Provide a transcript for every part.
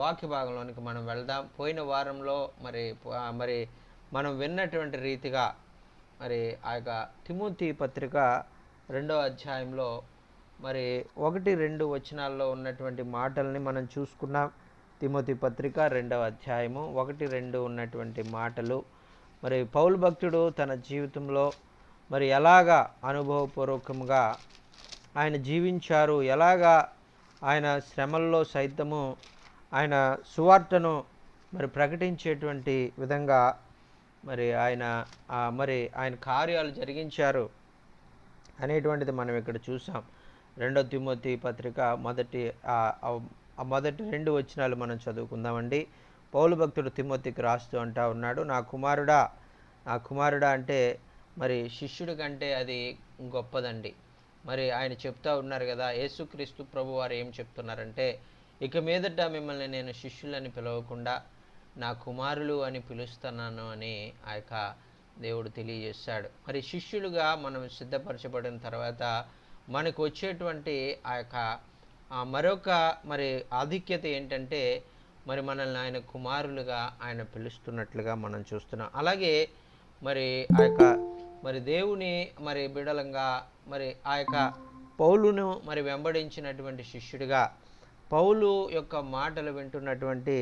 వాక్య భాగంలోనికి మనం వెళ్దాం. పోయిన వారంలో మరి మనం విన్నటువంటి రీతిగా మరి ఆ యొక్క తిమోతి పత్రిక 2వ అధ్యాయంలో మరి 1-2 వచనాల్లో ఉన్నటువంటి మాటల్ని మనం చూసుకున్నాం. తిమోతి పత్రిక 2వ అధ్యాయము 1-2 ఉన్నటువంటి మాటలు మరి పౌలు భక్తుడు తన జీవితంలో మరి ఎలాగా అనుభవపూర్వకంగా ఆయన జీవించారు, ఎలాగా ఆయన శ్రమల్లో సైతము ఆయన సువార్తను మరి ప్రకటించేటువంటి విధంగా మరి ఆయన కార్యాలు జరిగించారు అనేటువంటిది మనం ఇక్కడ చూసాం. 2 తిమోతి పత్రిక మొదటి 2 వచనాలు మనం చదువుకుందామండి. పౌలు భక్తుడు తిమోతికి రాస్తూ అంటా ఉన్నాడు, నా కుమారుడా అంటే మరి శిష్యుడి కంటే అది గొప్పదండి. మరి ఆయన చెప్తా ఉన్నారు కదా, యేసుక్రీస్తు ప్రభు వారు ఏం చెప్తున్నారంటే, ఇక మీదట మిమ్మల్ని నేను శిష్యులని పిలవకుండా నా కుమారులు అని పిలుస్తున్నాను అని ఆ యొక్క దేవుడు తెలియజేశాడు. మరి శిష్యులుగా మనం సిద్ధపరచబడిన తర్వాత మనకు వచ్చేటువంటి ఆ యొక్క మరొక మరి ఆధిక్యత ఏంటంటే, మరి మనల్ని ఆయన కుమారులుగా ఆయన పిలుస్తున్నట్లుగా మనం చూస్తున్నాం. అలాగే మరి ఆ యొక్క మరి దేవుని మరి బిడలంగా మరి ఆ యొక్క పౌలును మరి వెంబడించినటువంటి శిష్యుడిగా పౌలు యొక్క మాటలు వింటున్నటువంటి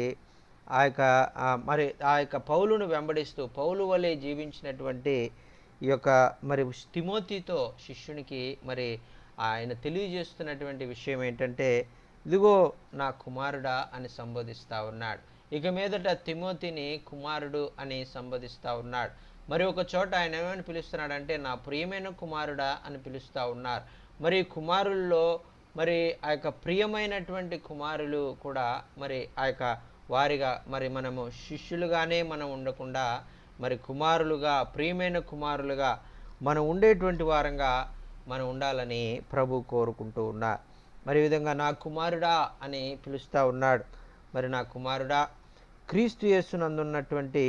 ఆ యొక్క పౌలును వెంబడిస్తూ పౌలు వలె జీవించినటువంటి ఈ యొక్క మరి తిమోతితో శిష్యునికి మరి ఆయన తెలియజేస్తున్నటువంటి విషయం ఏంటంటే, ఇదిగో నా కుమారుడా అని సంబోధిస్తూ ఉన్నాడు. ఇక మీదట తిమోతిని కుమారుడు అని సంబోధిస్తూ ఉన్నాడు. మరి ఒక చోట ఆయన ఏమని పిలుస్తున్నాడంటే, నా ప్రియమైన కుమారుడా అని పిలుస్తూ ఉన్నారు. మరి కుమారుల్లో మరి ఆ యొక్క ప్రియమైనటువంటి కుమారులు కూడా మరి ఆ యొక్క వారిగా మరి మనము శిష్యులుగానే మనం ఉండకుండా మరి కుమారులుగా, ప్రియమైన కుమారులుగా మనం ఉండేటువంటి వారంగా మనం ఉండాలని ప్రభు కోరుకుంటూ ఉన్నారు. మరి ఈ విధంగా నా కుమారుడా అని పిలుస్తూ ఉన్నాడు. మరి నా కుమారుడా, క్రీస్తు యేసునందున్నటువంటి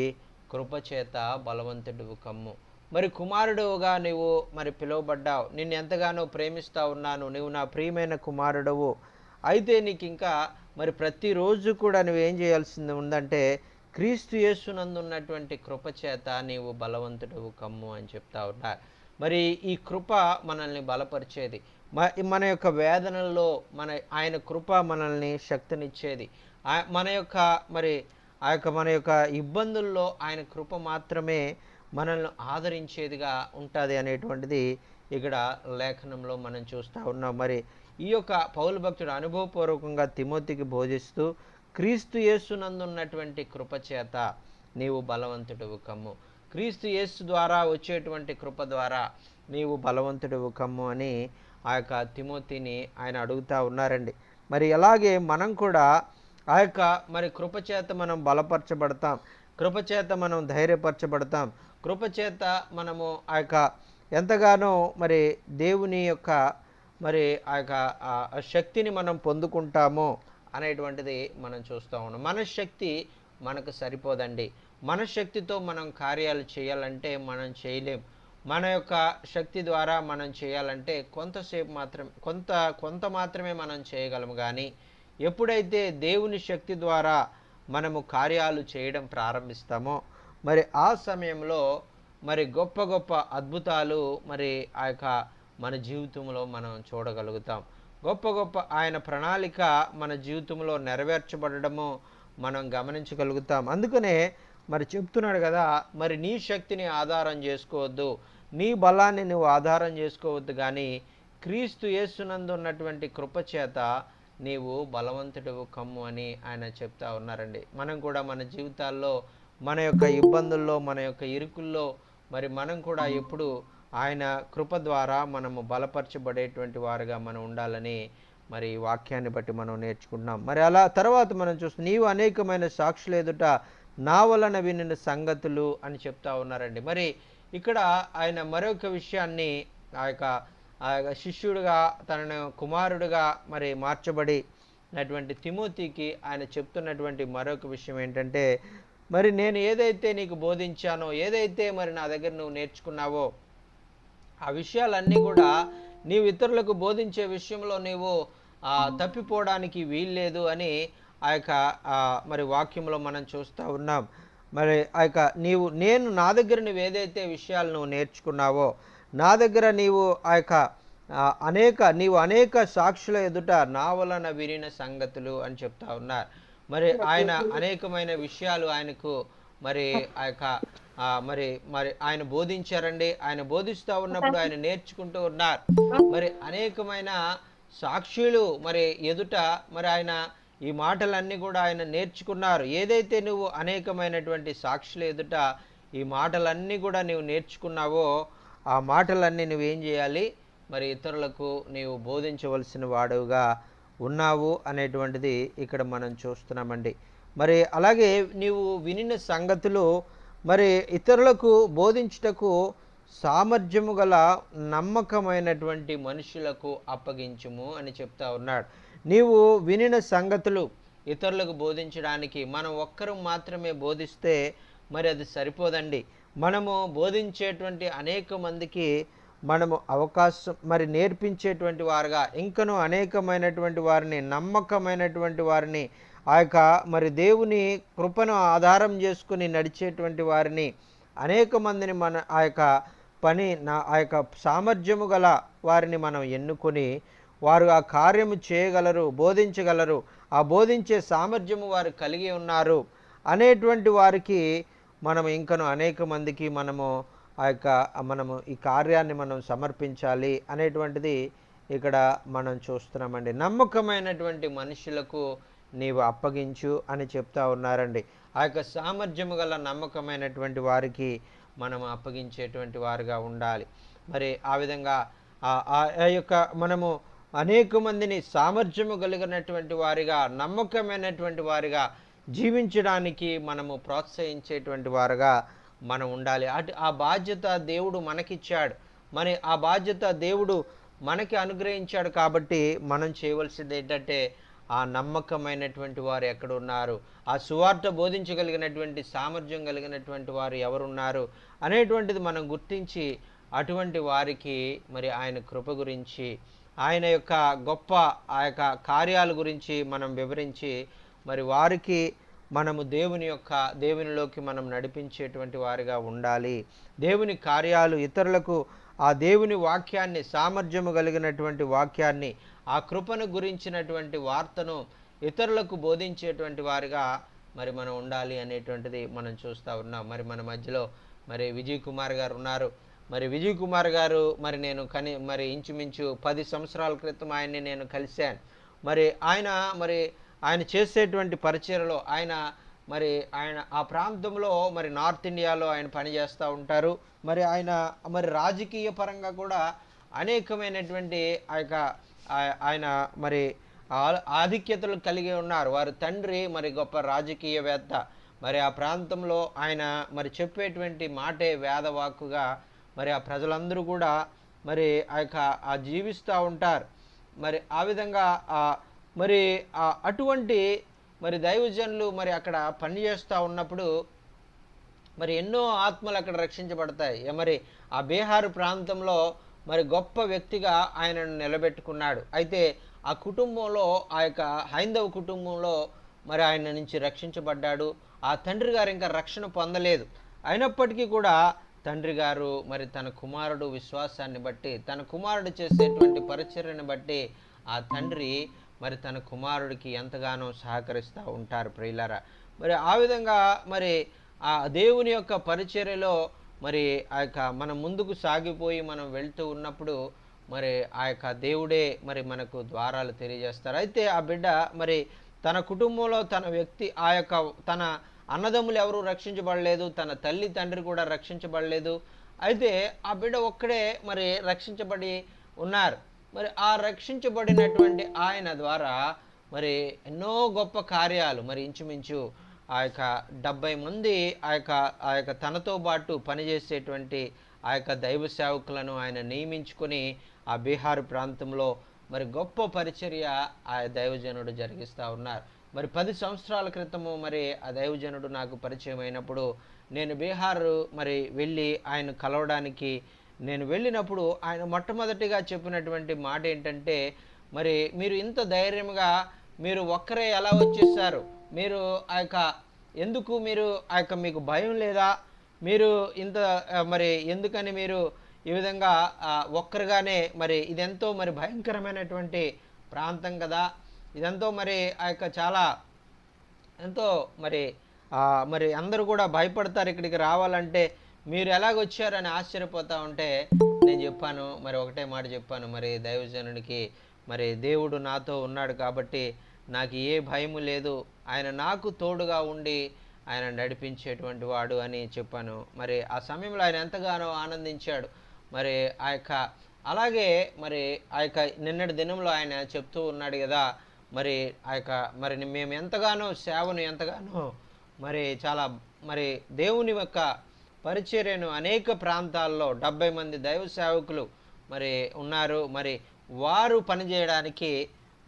కృపచేత బలవంతుడు కమ్ము. మరి కుమారుడుగా నీవు మరి పిలువబడ్డావు, నిన్ను ఎంతగానో ప్రేమిస్తూ ఉన్నాను, నువ్వు నా ప్రియమైన కుమారుడవు. అయితే నీకు ఇంకా మరి ప్రతిరోజు కూడా నువ్వేం చేయాల్సింది ఉందంటే, క్రీస్తు యేసునందున్నటువంటి కృపచేత నీవు బలవంతుడవు కమ్ము అని చెప్తా ఉన్నారు. మరి ఈ కృప మనల్ని బలపరిచేది. మన యొక్క వేదనల్లో ఆయన కృప మనల్ని శక్తినిచ్చేది. మన యొక్క ఇబ్బందుల్లో ఆయన కృప మాత్రమే మనల్ని ఆదరించేదిగా ఉంటుంది అనేటువంటిది ఇక్కడ లేఖనంలో మనం చూస్తూ ఉన్నాం. మరి ఈ యొక్క పౌలు భక్తుడు అనుభవపూర్వకంగా తిమోతికి బోధిస్తూ, క్రీస్తు యేసునందున్నటువంటి కృపచేత నీవు బలవంతుడవు కమ్ము, క్రీస్తు యేసు ద్వారా వచ్చేటువంటి కృప ద్వారా నీవు బలవంతుడవు కమ్ము అని ఆ యొక్క తిమోతిని ఆయన అడుగుతూ ఉన్నారండి. మరి అలాగే మనం కూడా ఆ యొక్క మరి కృపచేత మనం బలపరచబడతాం, కృపచేత మనం ధైర్యపరచబడతాం, కృపచేత మనము ఆ యొక్క ఎంతగానో మరి దేవుని యొక్క మరి ఆ యొక్క శక్తిని మనం పొందుకుంటాము అనేటువంటిది మనం చూస్తూ ఉన్నాం. మన శక్తి మనకు సరిపోదండి. మన శక్తితో మనం కార్యాలు చేయాలంటే మనం చేయలేం. మన యొక్క శక్తి ద్వారా మనం చేయాలంటే కొంత మాత్రమే మనం చేయగలము. కానీ ఎప్పుడైతే దేవుని శక్తి ద్వారా మనము కార్యాలు చేయడం ప్రారంభిస్తామో మరి ఆ సమయంలో మరి గొప్ప గొప్ప అద్భుతాలు మరి ఆ యొక్క మన జీవితంలో మనం చూడగలుగుతాం. గొప్ప గొప్ప ఆయన ప్రణాళిక మన జీవితంలో నెరవేర్చబడము మనం గమనించగలుగుతాం. అందుకనే మరి చెప్తున్నాడు కదా, మరి నీ శక్తిని ఆధారం చేసుకోవద్దు, నీ బలాన్ని నువ్వు ఆధారం చేసుకోవద్దు, కానీ క్రీస్తు యేసునందు ఉన్నటువంటి కృపచేత నీవు బలవంతుడు కమ్ము అని ఆయన చెప్తా ఉన్నారండి. మనం కూడా మన జీవితాల్లో మన యొక్క ఇబ్బందుల్లో, మన యొక్క ఇరుకుల్లో మరి మనం కూడా ఎప్పుడు ఆయన కృప ద్వారా మనము బలపరచబడేటువంటి వారుగా మనం ఉండాలని మరి వాక్యాన్ని బట్టి మనం నేర్చుకుంటున్నాం. మరి అలా తర్వాత మనం చూస్తాం, నీవు అనేకమైన సాక్షులు ఎదుట నా వలన వినిన సంగతులు అని చెప్తా ఉన్నారండి. మరి ఇక్కడ ఆయన మరొక విషయాన్ని ఆ యొక్క శిష్యుడిగా తనను కుమారుడిగా మరి మార్చబడినటువంటి తిమోతికి ఆయన చెప్తున్నటువంటి మరొక విషయం ఏంటంటే, మరి నేను ఏదైతే నీకు బోధించానో, ఏదైతే మరి నా దగ్గర నువ్వు నేర్చుకున్నావో ఆ విషయాలన్నీ కూడా నీవు ఇతరులకు బోధించే విషయంలో నీవు తప్పిపోవడానికి వీల్లేదు అని ఆ యొక్క మరి వాక్యంలో మనం చూస్తూ ఉన్నాం. మరి ఆ యొక్క నా దగ్గర నువ్వు ఏదైతే విషయాలు నువ్వు నేర్చుకున్నావో, నా దగ్గర నీవు ఆ యొక్క నీవు అనేక సాక్షుల ఎదుట నా వలన వినిన సంగతులు అని చెప్తా ఉన్నారు. మరి ఆయన అనేకమైన విషయాలు ఆయనకు మరి ఆ యొక్క మరి మరి ఆయన బోధించారండి. ఆయన బోధిస్తూ ఉన్నప్పుడు ఆయన నేర్చుకుంటూ ఉన్నారు. మరి అనేకమైన సాక్షులు మరి ఎదుట మరి ఆయన ఈ మాటలన్నీ కూడా ఆయన నేర్చుకున్నారు. ఏదైతే నువ్వు అనేకమైనటువంటి సాక్షుల ఎదుట ఈ మాటలన్నీ కూడా నువ్వు నేర్చుకున్నావో, ఆ మాటలన్నీ నువ్వేం చేయాలి, మరి ఇతరులకు నీవు బోధించవలసిన వాడుగా ఉన్నావు అనేటువంటిది ఇక్కడ మనం చూస్తున్నామండి. మరి అలాగే నీవు వినిన సంగతులు మరి ఇతరులకు బోధించుటకు సామర్థ్యము గల నమ్మకమైనటువంటి మనుషులకు అప్పగించుము అని చెప్తా ఉన్నాడు. నీవు వినిన సంగతులు ఇతరులకు బోధించడానికి మనం ఒక్కరు మాత్రమే బోధిస్తే మరి అది సరిపోదండి. మనము బోధించేటువంటి అనేక మందికి మనము అవకాశం మరి నేర్పించేటువంటి వారుగా, ఇంకను అనేకమైనటువంటి వారిని, నమ్మకమైనటువంటి వారిని, ఆ యొక్క మరి దేవుని కృపను ఆధారం చేసుకుని నడిచేటువంటి వారిని, అనేక మందిని మన ఆ యొక్క ఆ యొక్క సామర్థ్యము గల వారిని మనం ఎన్నుకొని వారు ఆ కార్యము చేయగలరు, బోధించగలరు, ఆ బోధించే సామర్థ్యము వారు కలిగి ఉన్నారు అనేటువంటి వారికి మనం ఇంకను అనేక మందికి మనము ఈ కార్యాన్ని మనం సమర్పించాలి అనేటువంటిది ఇక్కడ మనం చూస్తున్నామండి. నమ్మకమైనటువంటి మనుషులకు నీవు అప్పగించు అని చెప్తా ఉన్నారండి. ఆ యొక్క సామర్థ్యము గల నమ్మకమైనటువంటి వారికి మనం అప్పగించేటువంటి వారుగా ఉండాలి. మరి ఆ విధంగా ఆ యొక్క మనము అనేక మందిని సామర్థ్యము కలిగినటువంటి వారిగా, నమ్మకమైనటువంటి వారిగా జీవించడానికి మనము ప్రోత్సహించేటువంటి వారుగా మనం ఉండాలి. ఆ బాధ్యత దేవుడు మనకిచ్చాడు. మరి ఆ బాధ్యత దేవుడు మనకి అనుగ్రహించాడు. కాబట్టి మనం చేయవలసింది ఏంటంటే, ఆ నమ్మకమైనటువంటి వారు ఎక్కడున్నారు, ఆ సువార్త బోధించగలిగినటువంటి సామర్థ్యం కలిగినటువంటి వారు ఎవరున్నారు అనేటువంటిది మనం గుర్తించి, అటువంటి వారికి మరి ఆయన కృప గురించి, ఆయన యొక్క గొప్ప ఆ యొక్క కార్యాల గురించి మనం వివరించి, మరి వారికి మనము దేవునిలోకి మనం నడిపించేటువంటి వారిగా ఉండాలి. దేవుని కార్యాలు ఇతరులకు ఆ దేవుని వాక్యాన్ని, సామర్థ్యము కలిగినటువంటి వాక్యాన్ని, ఆ కృపను గురించినటువంటి వార్తను ఇతరులకు బోధించేటువంటి వారిగా మరి మనం ఉండాలి అనేటువంటిది మనం చూస్తూ ఉన్నాం. మరి మన మధ్యలో మరి విజయ్ కుమార్ గారు ఉన్నారు. మరి విజయ్ కుమార్ గారు మరి ఇంచుమించు 10 సంవత్సరాల క్రితం ఆయన్ని నేను కలిశాను. మరి ఆయన చేసేటువంటి పరిచర్యలో ఆయన ఆ ప్రాంతంలో మరి నార్త్ ఇండియాలో ఆయన పనిచేస్తూ ఉంటారు. మరి ఆయన రాజకీయ పరంగా కూడా అనేకమైనటువంటి ఆయన మరి ఆధిక్యతలు కలిగి ఉన్నారు. వారి తండ్రి మరి గొప్ప రాజకీయవేత్త. మరి ఆ ప్రాంతంలో ఆయన మరి చెప్పేటువంటి మాటే వేదవాక్కుగా మరి ఆ ప్రజలందరూ కూడా మరి ఆ జీవిస్తూ ఉంటారు. మరి ఆ విధంగా మరి అటువంటి మరి దైవజనులు మరి అక్కడ పనిచేస్తూ ఉన్నప్పుడు మరి ఎన్నో ఆత్మలు అక్కడ రక్షించబడతాయి. మరి ఆ బీహారు ప్రాంతంలో మరి గొప్ప వ్యక్తిగా ఆయనను నిలబెట్టుకున్నాడు. అయితే ఆ కుటుంబంలో, ఆ యొక్క హైందవ కుటుంబంలో మరి ఆయన నుంచి రక్షించబడ్డాడు. ఆ తండ్రి గారు ఇంకా రక్షణ పొందలేదు. అయినప్పటికీ కూడా తండ్రి గారు మరి తన కుమారుడు విశ్వాసాన్ని బట్టి, తన కుమారుడు చేసేటువంటి పరిచర్యను బట్టి ఆ తండ్రి మరి తన కుమారుడికి ఎంతగానో సహకరిస్తూ ఉంటారు ప్రియులారా. మరి ఆ విధంగా మరి ఆ దేవుని యొక్క పరిచర్యలో మరి మనం ముందుకు సాగిపోయి మనం వెళ్తూ ఉన్నప్పుడు మరి ఆ యొక్క దేవుడే మరి మనకు ద్వారాలు తెలియజేస్తారు. అయితే ఆ బిడ్డ మరి తన కుటుంబంలో తన అన్నదమ్ములు ఎవరు రక్షించబడలేదు, తన తల్లి తండ్రి కూడా రక్షించబడలేదు. అయితే ఆ బిడ్డ ఒక్కడే మరి రక్షించబడి ఉన్నారు. మరి ఆ రక్షించబడినటువంటి ఆయన ద్వారా మరి ఎన్నో గొప్ప కార్యాలు, మరి ఇంచుమించు ఆ యొక్క 70 మంది ఆ యొక్క తనతో పాటు పనిచేసేటువంటి ఆ యొక్క దైవ సేవకులను ఆయన నియమించుకొని ఆ బీహార్ ప్రాంతంలో మరి గొప్ప పరిచర్య ఆ దైవజనుడు జరిగిస్తూ ఉన్నారు. మరి 10 సంవత్సరాల క్రితము మరి ఆ దైవజనుడు నాకు పరిచయం అయినప్పుడు నేను బీహార్ మరి వెళ్ళి ఆయన కలవడానికి నేను వెళ్ళినప్పుడు ఆయన మొట్టమొదటిగా చెప్పినటువంటి మాట ఏంటంటే, మరి మీరు ఇంత ధైర్యంగా మీరు ఒక్కరే ఎలా వచ్చేసారు? మీరు ఆ యొక్క ఎందుకు మీరు ఆ యొక్క మీకు భయం లేదా? మీరు ఇంత మరి ఎందుకని మీరు ఈ విధంగా ఒక్కరుగానే మరి ఇదెంతో మరి భయంకరమైనటువంటి ప్రాంతం కదా! ఇదెంతో మరి ఆ యొక్క చాలా ఎంతో మరి మరి అందరూ కూడా భయపడతారు ఇక్కడికి రావాలంటే. మీరు ఎలాగొచ్చారని ఆశ్చర్యపోతా ఉంటే నేను చెప్పాను, మరి ఒకటే మాట చెప్పాను, మరి దైవజనునికి మరి దేవుడు నాతో ఉన్నాడు కాబట్టి నాకు ఏ భయము లేదు. ఆయన నాకు తోడుగా ఉండి ఆయన నడిపించేటువంటి వాడు అని చెప్పాను. మరి ఆ సమయంలో ఆయన ఎంతగానో ఆనందించాడు. మరి ఆ యొక్క అలాగే మరి ఆ యొక్క నిన్నటి దినంలో ఆయన చెప్తూ ఉన్నాడు కదా, మరి ఆ యొక్క మరి మేము ఎంతగానో సేవను ఎంతగానో మరి చాలా మరి దేవుని యొక్క పరిచర్యను అనేక ప్రాంతాల్లో 70 మంది దైవ సేవకులు మరి ఉన్నారు. మరి వారు పనిచేయడానికి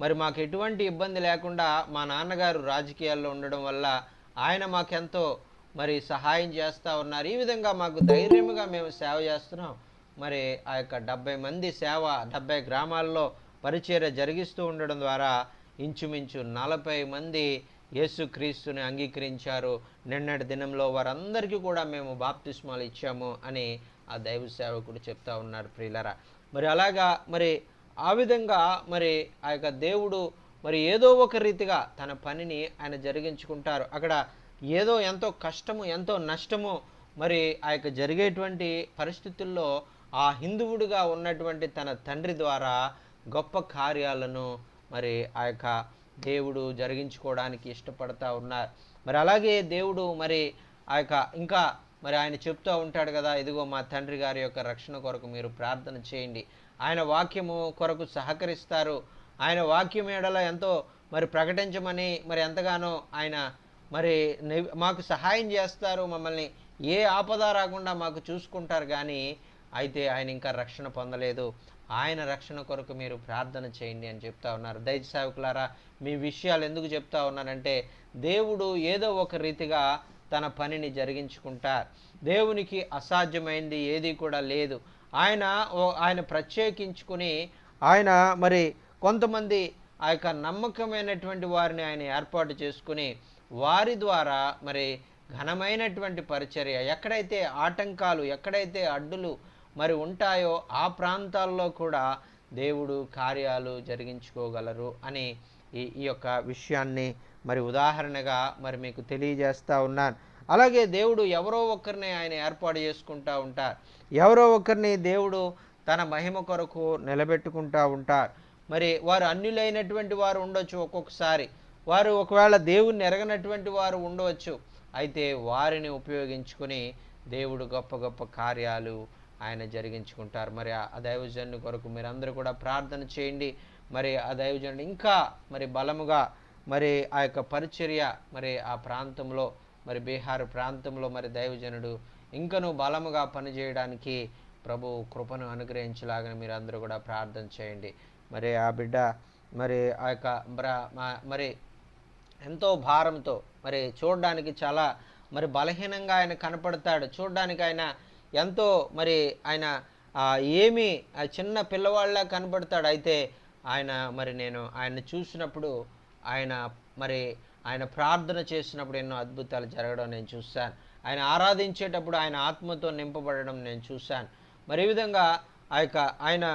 మరి మాకు ఎటువంటి ఇబ్బంది లేకుండా మా నాన్నగారు రాజకీయాల్లో ఉండడం వల్ల ఆయన మాకెంతో మరి సహాయం చేస్తూ ఉన్నారు. ఈ విధంగా మాకు ధైర్యముగా మేము సేవ చేస్తున్నాం. మరి ఆ యొక్క 70 మంది సేవ 70 గ్రామాల్లో పరిచర్య జరిగిస్తూ ఉండడం ద్వారా ఇంచుమించు 40 మంది యేసుక్రీస్తుని అంగీకరించారు. నిన్నటి దినంలో వారందరికీ కూడా మేము బాప్తిస్మాలు ఇచ్చాము అని ఆ దైవ సేవకుడు చెప్తా ఉన్నారు ప్రియులరా. మరి అలాగా మరి ఆ విధంగా మరి ఆ యొక్క దేవుడు మరి ఏదో ఒక రీతిగా తన పనిని ఆయన జరిగించుకుంటారు. అక్కడ ఏదో ఎంతో కష్టము ఎంతో నష్టము మరి ఆ యొక్క జరిగేటువంటి పరిస్థితుల్లో ఆ హిందువుడిగా ఉన్నటువంటి తన తండ్రి ద్వారా గొప్ప కార్యాలను మరి ఆ యొక్క దేవుడు జరిగించుకోవడానికి ఇష్టపడతా ఉన్నారు. మరి అలాగే దేవుడు మరి ఆ యొక్క ఇంకా మరి ఆయన చెప్తూ ఉంటాడు కదా, ఇదిగో మా తండ్రి గారి యొక్క రక్షణ కొరకు మీరు ప్రార్థన చేయండి. ఆయన వాక్యము కొరకు సహకరిస్తారు. ఆయన వాక్యం ఎడల ఎంతో మరి ప్రకటించమని మరి ఎంతగానో ఆయన మరి మాకు సహాయం చేస్తారు. మమ్మల్ని ఏ ఆపద రాకుండా మాకు చూసుకుంటారు. కానీ అయితే ఆయన ఇంకా రక్షణ పొందలేదు. ఆయన రక్షణ కొరకు మీరు ప్రార్థన చేయండి అని చెప్తా ఉన్నారు. దైవ సేవకులారా, మీ విషయాలు ఎందుకు చెప్తా ఉన్నానంటే దేవుడు ఏదో ఒక రీతిగా తన పనిని జరిగించుకుంటారు. దేవునికి అసాధ్యమైంది ఏది కూడా లేదు. ఆయన ప్రత్యేకించుకుని ఆయన మరి కొంతమంది ఆ యొక్క నమ్మకమైనటువంటి వారిని ఆయన ఏర్పాటు చేసుకుని వారి ద్వారా మరి ఘనమైనటువంటి పరిచర్య ఎక్కడైతే ఆటంకాలు ఎక్కడైతే అడ్డులు మరి ఉంటాయో ఆ ప్రాంతాల్లో కూడా దేవుడు కార్యాలు జరిగించుకోగలరు అని ఈ యొక్క విషయాన్ని మరి ఉదాహరణగా మరి మీకు తెలియజేస్తూ ఉన్నాను. అలాగే దేవుడు ఎవరో ఒకరిని ఆయన ఏర్పాటు చేసుకుంటూ ఉంటారు. ఎవరో ఒకరిని దేవుడు తన మహిమ కొరకు నిలబెట్టుకుంటూ ఉంటారు. మరి వారు అన్యులైనటువంటి వారు ఉండొచ్చు, ఒక్కొక్కసారి వారు ఒకవేళ దేవుణ్ణి ఎరగనటువంటి వారు ఉండవచ్చు. అయితే వారిని ఉపయోగించుకొని దేవుడు గొప్ప గొప్ప కార్యాలు ఆయన జరిగించుకుంటారు. మరి ఆ దైవజనుని కొరకు మీరందరూ కూడా ప్రార్థన చేయండి. మరి ఆ దైవజనుడు ఇంకా మరి బలముగా మరి ఆ యొక్క పరిచర్య మరి ఆ ప్రాంతంలో మరి బీహార్ ప్రాంతంలో మరి దైవజనుడు ఇంకనూ బలముగా పనిచేయడానికి ప్రభు కృపను అనుగ్రహించలాగా మీరు అందరూ కూడా ప్రార్థన చేయండి. మరి ఆ బిడ్డ మరి ఆ యొక్క మరి ఎంతో భారంతో మరి చూడడానికి చాలా మరి బలహీనంగా ఆయన కనపడతాడు. చూడడానికి ఆయన ఎంతో మరి ఆయన ఏమి చిన్న పిల్లవాళ్ళ కనపడతాడు. అయితే ఆయన మరి నేను ఆయన్ని చూసినప్పుడు ఆయన ప్రార్థన చేసినప్పుడు ఎన్నో అద్భుతాలు జరగడం నేను చూశాను. ఆయన ఆరాధించేటప్పుడు ఆయన ఆత్మతో నింపబడడం నేను చూశాను. మరి ఈ విధంగా ఆయన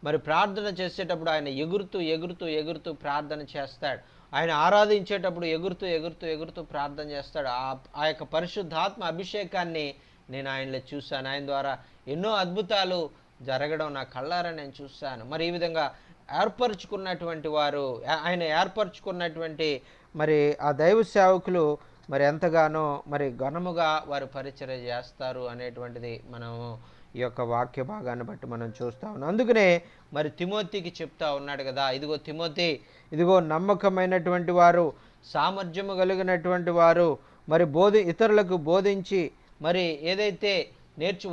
మరి ప్రార్థన చేసేటప్పుడు ఆయన ఎగురుతూ ఎగురుతూ ఎగురుతూ ప్రార్థన చేస్తాడు. ఆయన ఆరాధించేటప్పుడు ఎగురుతూ ఎగురుతూ ఎగురుతూ ప్రార్థన చేస్తాడు. ఆ యొక్క పరిశుద్ధాత్మ అభిషేకాన్ని నేను ఆయనలో చూశాను. ఆయన ద్వారా ఎన్నో అద్భుతాలు జరగడం నా కళ్ళారా నేను చూశాను. మరి ఈ విధంగా ఏర్పరచుకున్నటువంటి వారు ఆయన ఏర్పరచుకున్నటువంటి మరి ఆ దైవ సేవకులు మరి ఎంతగానో మరి ఘనముగా వారు పరిచర్య చేస్తారు అనేటువంటిది మనము ఈ యొక్క వాక్య భాగాన్ని బట్టి మనం చూస్తూ ఉన్నాం. అందుకనే మరి తిమోతికి చెప్తా ఉన్నాడు కదా, ఇదిగో తిమోతి, ఇదిగో నమ్మకమైనటువంటి వారు, సామర్థ్యము కలిగినటువంటి వారు, మరి ఇతరులకు బోధించి మరి ఏదైతే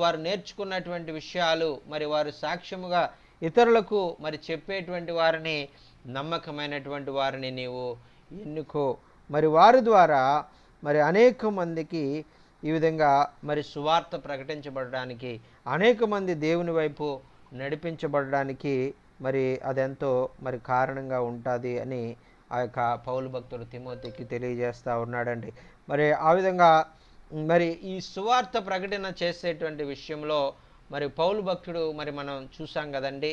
వారు నేర్చుకున్నటువంటి విషయాలు మరి వారు సాక్ష్యముగా ఇతరులకు మరి చెప్పేటువంటి వారిని, నమ్మకమైనటువంటి వారిని నీవు ఎన్నుకో. మరి వారి ద్వారా మరి అనేక మందికి ఈ విధంగా మరి సువార్త ప్రకటించబడడానికి, అనేక మంది దేవుని వైపు నడిపించబడడానికి మరి అదెంతో మరి కారణంగా ఉంటుంది అని ఆ యొక్క పౌలు భక్తుడు తిమోతికి తెలియజేస్తూ ఉన్నాడండి. మరి ఆ విధంగా మరి ఈ సువార్త ప్రకటన చేసేటువంటి విషయంలో మరి పౌలు భక్తుడు మరి మనం చూసాం కదండి,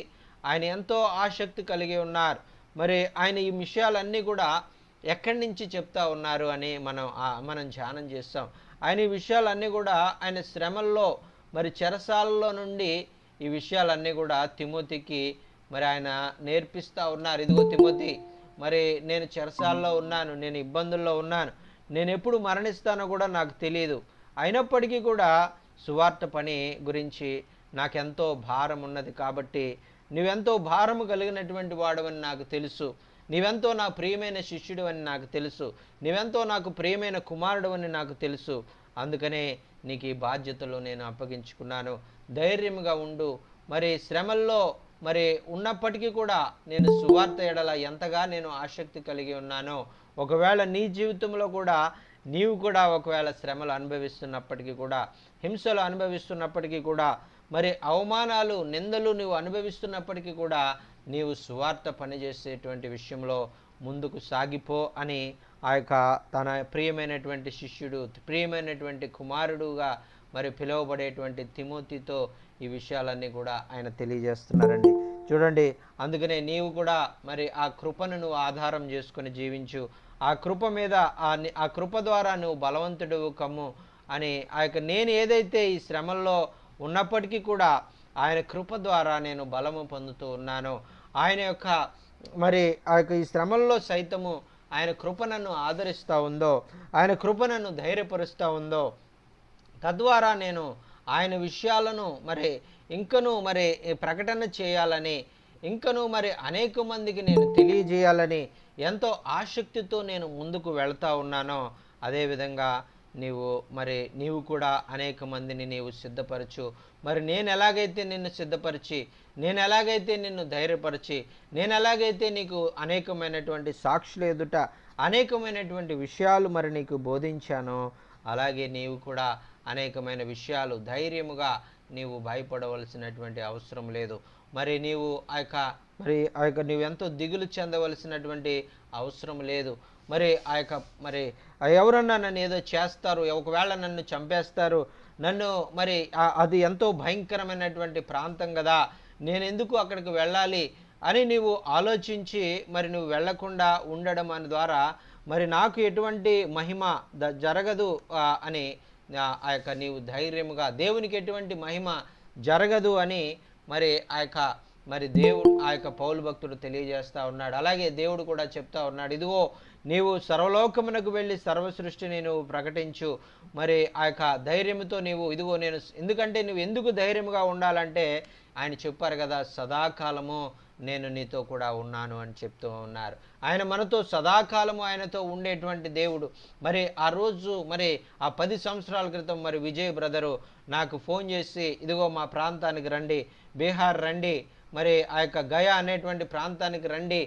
ఆయన ఎంతో ఆసక్తి కలిగి ఉన్నారు. మరి ఆయన ఈ విషయాలన్నీ కూడా ఎక్కడి నుంచి చెప్తా ఉన్నారు అని మనం ధ్యానం చేస్తాం. ఆయన ఈ విషయాలన్నీ కూడా ఆయన శ్రమల్లో మరి చెరసాలలో నుండి ఈ విషయాలన్నీ కూడా తిమోతికి మరి ఆయన నేర్పిస్తూ ఉన్నారు. ఇదిగో తిమోతి, మరి నేను చెరసాల్లో ఉన్నాను, నేను ఇబ్బందుల్లో ఉన్నాను, నేను ఎప్పుడు మరణిస్తానో కూడా నాకు తెలియదు, అయినప్పటికీ కూడా సువార్త పని గురించి నాకెంతో భారం ఉన్నది, కాబట్టి నువ్వెంతో భారము కలిగినటువంటి వాడవని నాకు తెలుసు, నీవెంతో నా ప్రియమైన శిష్యుడు అని నాకు తెలుసు, నీవెంతో నాకు ప్రియమైన కుమారుడు అని నాకు తెలుసు, అందుకనే నీకు ఈ బాధ్యతలు నేను అప్పగించుకున్నాను, ధైర్యంగా ఉండు. మరి శ్రమల్లో మరి ఉన్నప్పటికీ కూడా నేను సువార్త ఎడల ఎంతగా నేను ఆసక్తి కలిగి ఉన్నానో, ఒకవేళ నీ జీవితంలో కూడా నీవు కూడా ఒకవేళ శ్రమలు అనుభవిస్తున్నప్పటికీ కూడా, హింసలు అనుభవిస్తున్నప్పటికీ కూడా, మరి అవమానాలు నిందలు నువ్వు అనుభవిస్తున్నప్పటికీ కూడా నీవు సువార్త పనిచేసేటువంటి విషయంలో ముందుకు సాగిపో అని ఆ యొక్క తన ప్రియమైనటువంటి శిష్యుడు, ప్రియమైనటువంటి కుమారుడుగా మరి పిలువబడేటువంటి తిమోతితో ఈ విషయాలన్నీ కూడా ఆయన తెలియజేస్తున్నారండి. చూడండి, అందుకనే నీవు కూడా మరి ఆ కృపను నువ్వు ఆధారం చేసుకొని జీవించు, ఆ కృప మీద ఆ కృప ద్వారా నువ్వు బలవంతుడు కమ్ము అని, ఆ యొక్క నేను ఏదైతే ఈ శ్రమల్లో ఉన్నప్పటికీ కూడా ఆయన కృప ద్వారా నేను బలము పొందుతూ ఉన్నానో, ఆయన యొక్క మరి ఆ యొక్క ఈ శ్రమల్లో సైతము ఆయన కృప నన్ను ఆదరిస్తూ ఉందో, ఆయన కృప నన్ను ధైర్యపరుస్తూ ఉందో, తద్వారా నేను ఆయన విషయాలను మరి ఇంకనూ మరి ప్రకటన చేయాలని, ఇంకనూ మరి అనేక మందికి నేను తెలియజేయాలని ఎంతో ఆసక్తితో నేను ముందుకు వెళ్తా ఉన్నానో, అదేవిధంగా నీవు కూడా అనేక మందిని నీవు సిద్ధపరచు. మరి నేను ఎలాగైతే నిన్ను సిద్ధపరిచి, నేను ఎలాగైతే నిన్ను ధైర్యపరిచి, నేను ఎలాగైతే నీకు అనేకమైనటువంటి సాక్షుల ఎదుట అనేకమైనటువంటి విషయాలు మరి నీకు బోధించానో, అలాగే నీవు కూడా అనేకమైన విషయాలు ధైర్యముగా నీవు భయపడవలసినటువంటి అవసరం లేదు. మరి నీవు ఆ యొక్క నువ్వెంతో దిగులు చెందవలసినటువంటి అవసరం లేదు. మరి మరి ఎవరన్నా నన్ను ఏదో చేస్తారు, ఒకవేళ నన్ను చంపేస్తారు, నన్ను మరి అది ఎంతో భయంకరమైనటువంటి ప్రాంతం కదా, నేను ఎందుకు అక్కడికి వెళ్ళాలి అని నీవు ఆలోచించి మరి నువ్వు వెళ్లకుండా ఉండడం అని ద్వారా మరి నాకు ఎటువంటి మహిమ జరగదు అని ఆ యొక్క నీవు ధైర్యముగా, దేవునికి ఎటువంటి మహిమ జరగదు అని మరి మరి దేవుడు ఆ యొక్క పౌలు భక్తుడు తెలియజేస్తూ ఉన్నాడు. అలాగే దేవుడు కూడా చెప్తా ఉన్నాడు, ఇదిగో నీవు సర్వలోకమునకు వెళ్ళి సర్వసృష్టిని నువ్వు ప్రకటించు. మరి ఆ యొక్క ధైర్యంతో ఇదిగో నేను, ఎందుకంటే నువ్వు ఎందుకు ధైర్యంగా ఉండాలంటే ఆయన చెప్పారు కదా, సదాకాలము నేను నీతో కూడా ఉన్నాను అని చెప్తూ ఉన్నారు. ఆయన మనతో సదాకాలము ఆయనతో ఉండేటువంటి దేవుడు. మరి ఆ రోజు మరి ఆ 10 సంవత్సరాల క్రితం మరి విజయ్ బ్రదరు నాకు ఫోన్ చేసి, ఇదిగో మా ప్రాంతానికి రండి, బీహార్ రండి, మరి ఆ యొక్క గయా అనేటువంటి ప్రాంతానికి రండి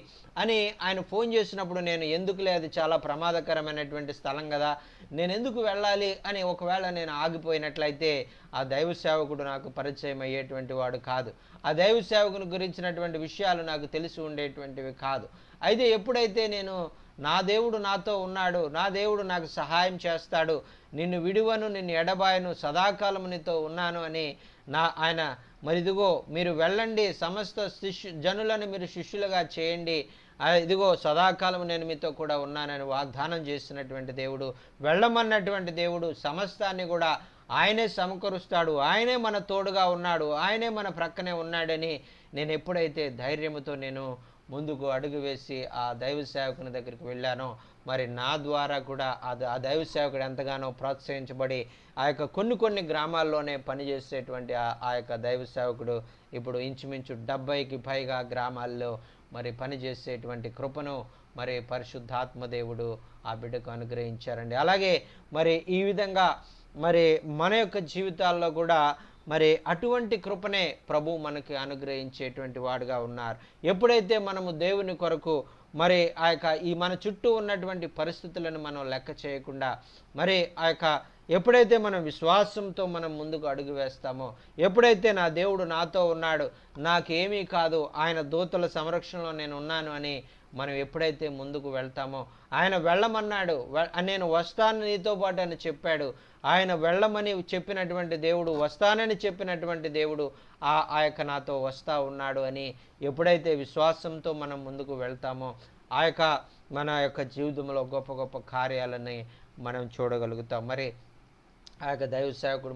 అని ఆయన ఫోన్ చేసినప్పుడు నేను ఎందుకులే, అది చాలా ప్రమాదకరమైనటువంటి స్థలం కదా, నేను ఎందుకు వెళ్ళాలి అని ఒకవేళ నేను ఆగిపోయినట్లయితే ఆ దైవ సేవకుడు నాకు పరిచయం అయ్యేటువంటి వాడు కాదు, ఆ దైవ సేవకుని గురించినటువంటి విషయాలు నాకు తెలిసి ఉండేటువంటివి కాదు. అయితే ఎప్పుడైతే నేను నా దేవుడు నాతో ఉన్నాడు, నా దేవుడు నాకు సహాయం చేస్తాడు, నిన్ను విడువను, నిన్ను ఎడబాయను, సదాకాలం నీతో ఉన్నాను అని ఆయన మరి ఇదిగో మీరు వెళ్ళండి, సమస్త జనులను మీరు శిష్యులుగా చేయండి, ఇదిగో సదాకాలం నేను మీతో కూడా ఉన్నానని వాగ్దానం చేసినటువంటి దేవుడు, వెళ్ళమన్నటువంటి దేవుడు, సమస్తాన్ని కూడా ఆయనే సమకూరుస్తాడు, ఆయనే మన తోడుగా ఉన్నాడు, ఆయనే మన ప్రక్కనే ఉన్నాడని నేను ఎప్పుడైతే ధైర్యంతో నేను ముందుకు అడుగు వేసి ఆ దైవ సేవకుని దగ్గరికి వెళ్ళానో, మరి నా ద్వారా కూడా ఆ దైవ సేవకుడు ఎంతగానో ప్రోత్సహించబడి ఆ యొక్క కొన్ని గ్రామాల్లోనే పనిచేసేటువంటి ఆ యొక్క దైవ సేవకుడు ఇప్పుడు ఇంచుమించు 70కి పైగా గ్రామాల్లో మరి పనిచేసేటువంటి కృపను మరి పరిశుద్ధాత్మ దేవుడు ఆ బిడ్డకు అనుగ్రహించారండి. అలాగే మరి ఈ విధంగా మరి మన యొక్క జీవితాల్లో కూడా మరి అటువంటి కృపనే ప్రభు మనకి అనుగ్రహించేటువంటి వాడుగా ఉన్నారు. ఎప్పుడైతే మనము దేవుని కొరకు మరి ఆ యొక్క ఈ మన చుట్టూ ఉన్నటువంటి పరిస్థితులను మనం లెక్క చేయకుండా మరి ఆ యొక్క ఎప్పుడైతే మనం విశ్వాసంతో మనం ముందుకు అడుగు వేస్తామో, ఎప్పుడైతే నా దేవుడు నాతో ఉన్నాడు, నాకేమీ కాదు, ఆయన దూతల సంరక్షణలో నేను ఉన్నాను అని మనం ఎప్పుడైతే ముందుకు వెళ్తామో, ఆయన వెళ్ళమన్నాడు, నేను వస్తాను నీతో పాటు అని చెప్పాడు. ఆయన వెళ్ళమని చెప్పినటువంటి దేవుడు, వస్తానని చెప్పినటువంటి దేవుడు ఆ యొక్క నాతో వస్తా ఉన్నాడు అని ఎప్పుడైతే విశ్వాసంతో మనం ముందుకు వెళ్తామో, ఆ యొక్క మన యొక్క జీవితంలో గొప్ప గొప్ప కార్యాలని మనం చూడగలుగుతాం. మరి ఆ యొక్క దైవ సేవకుడు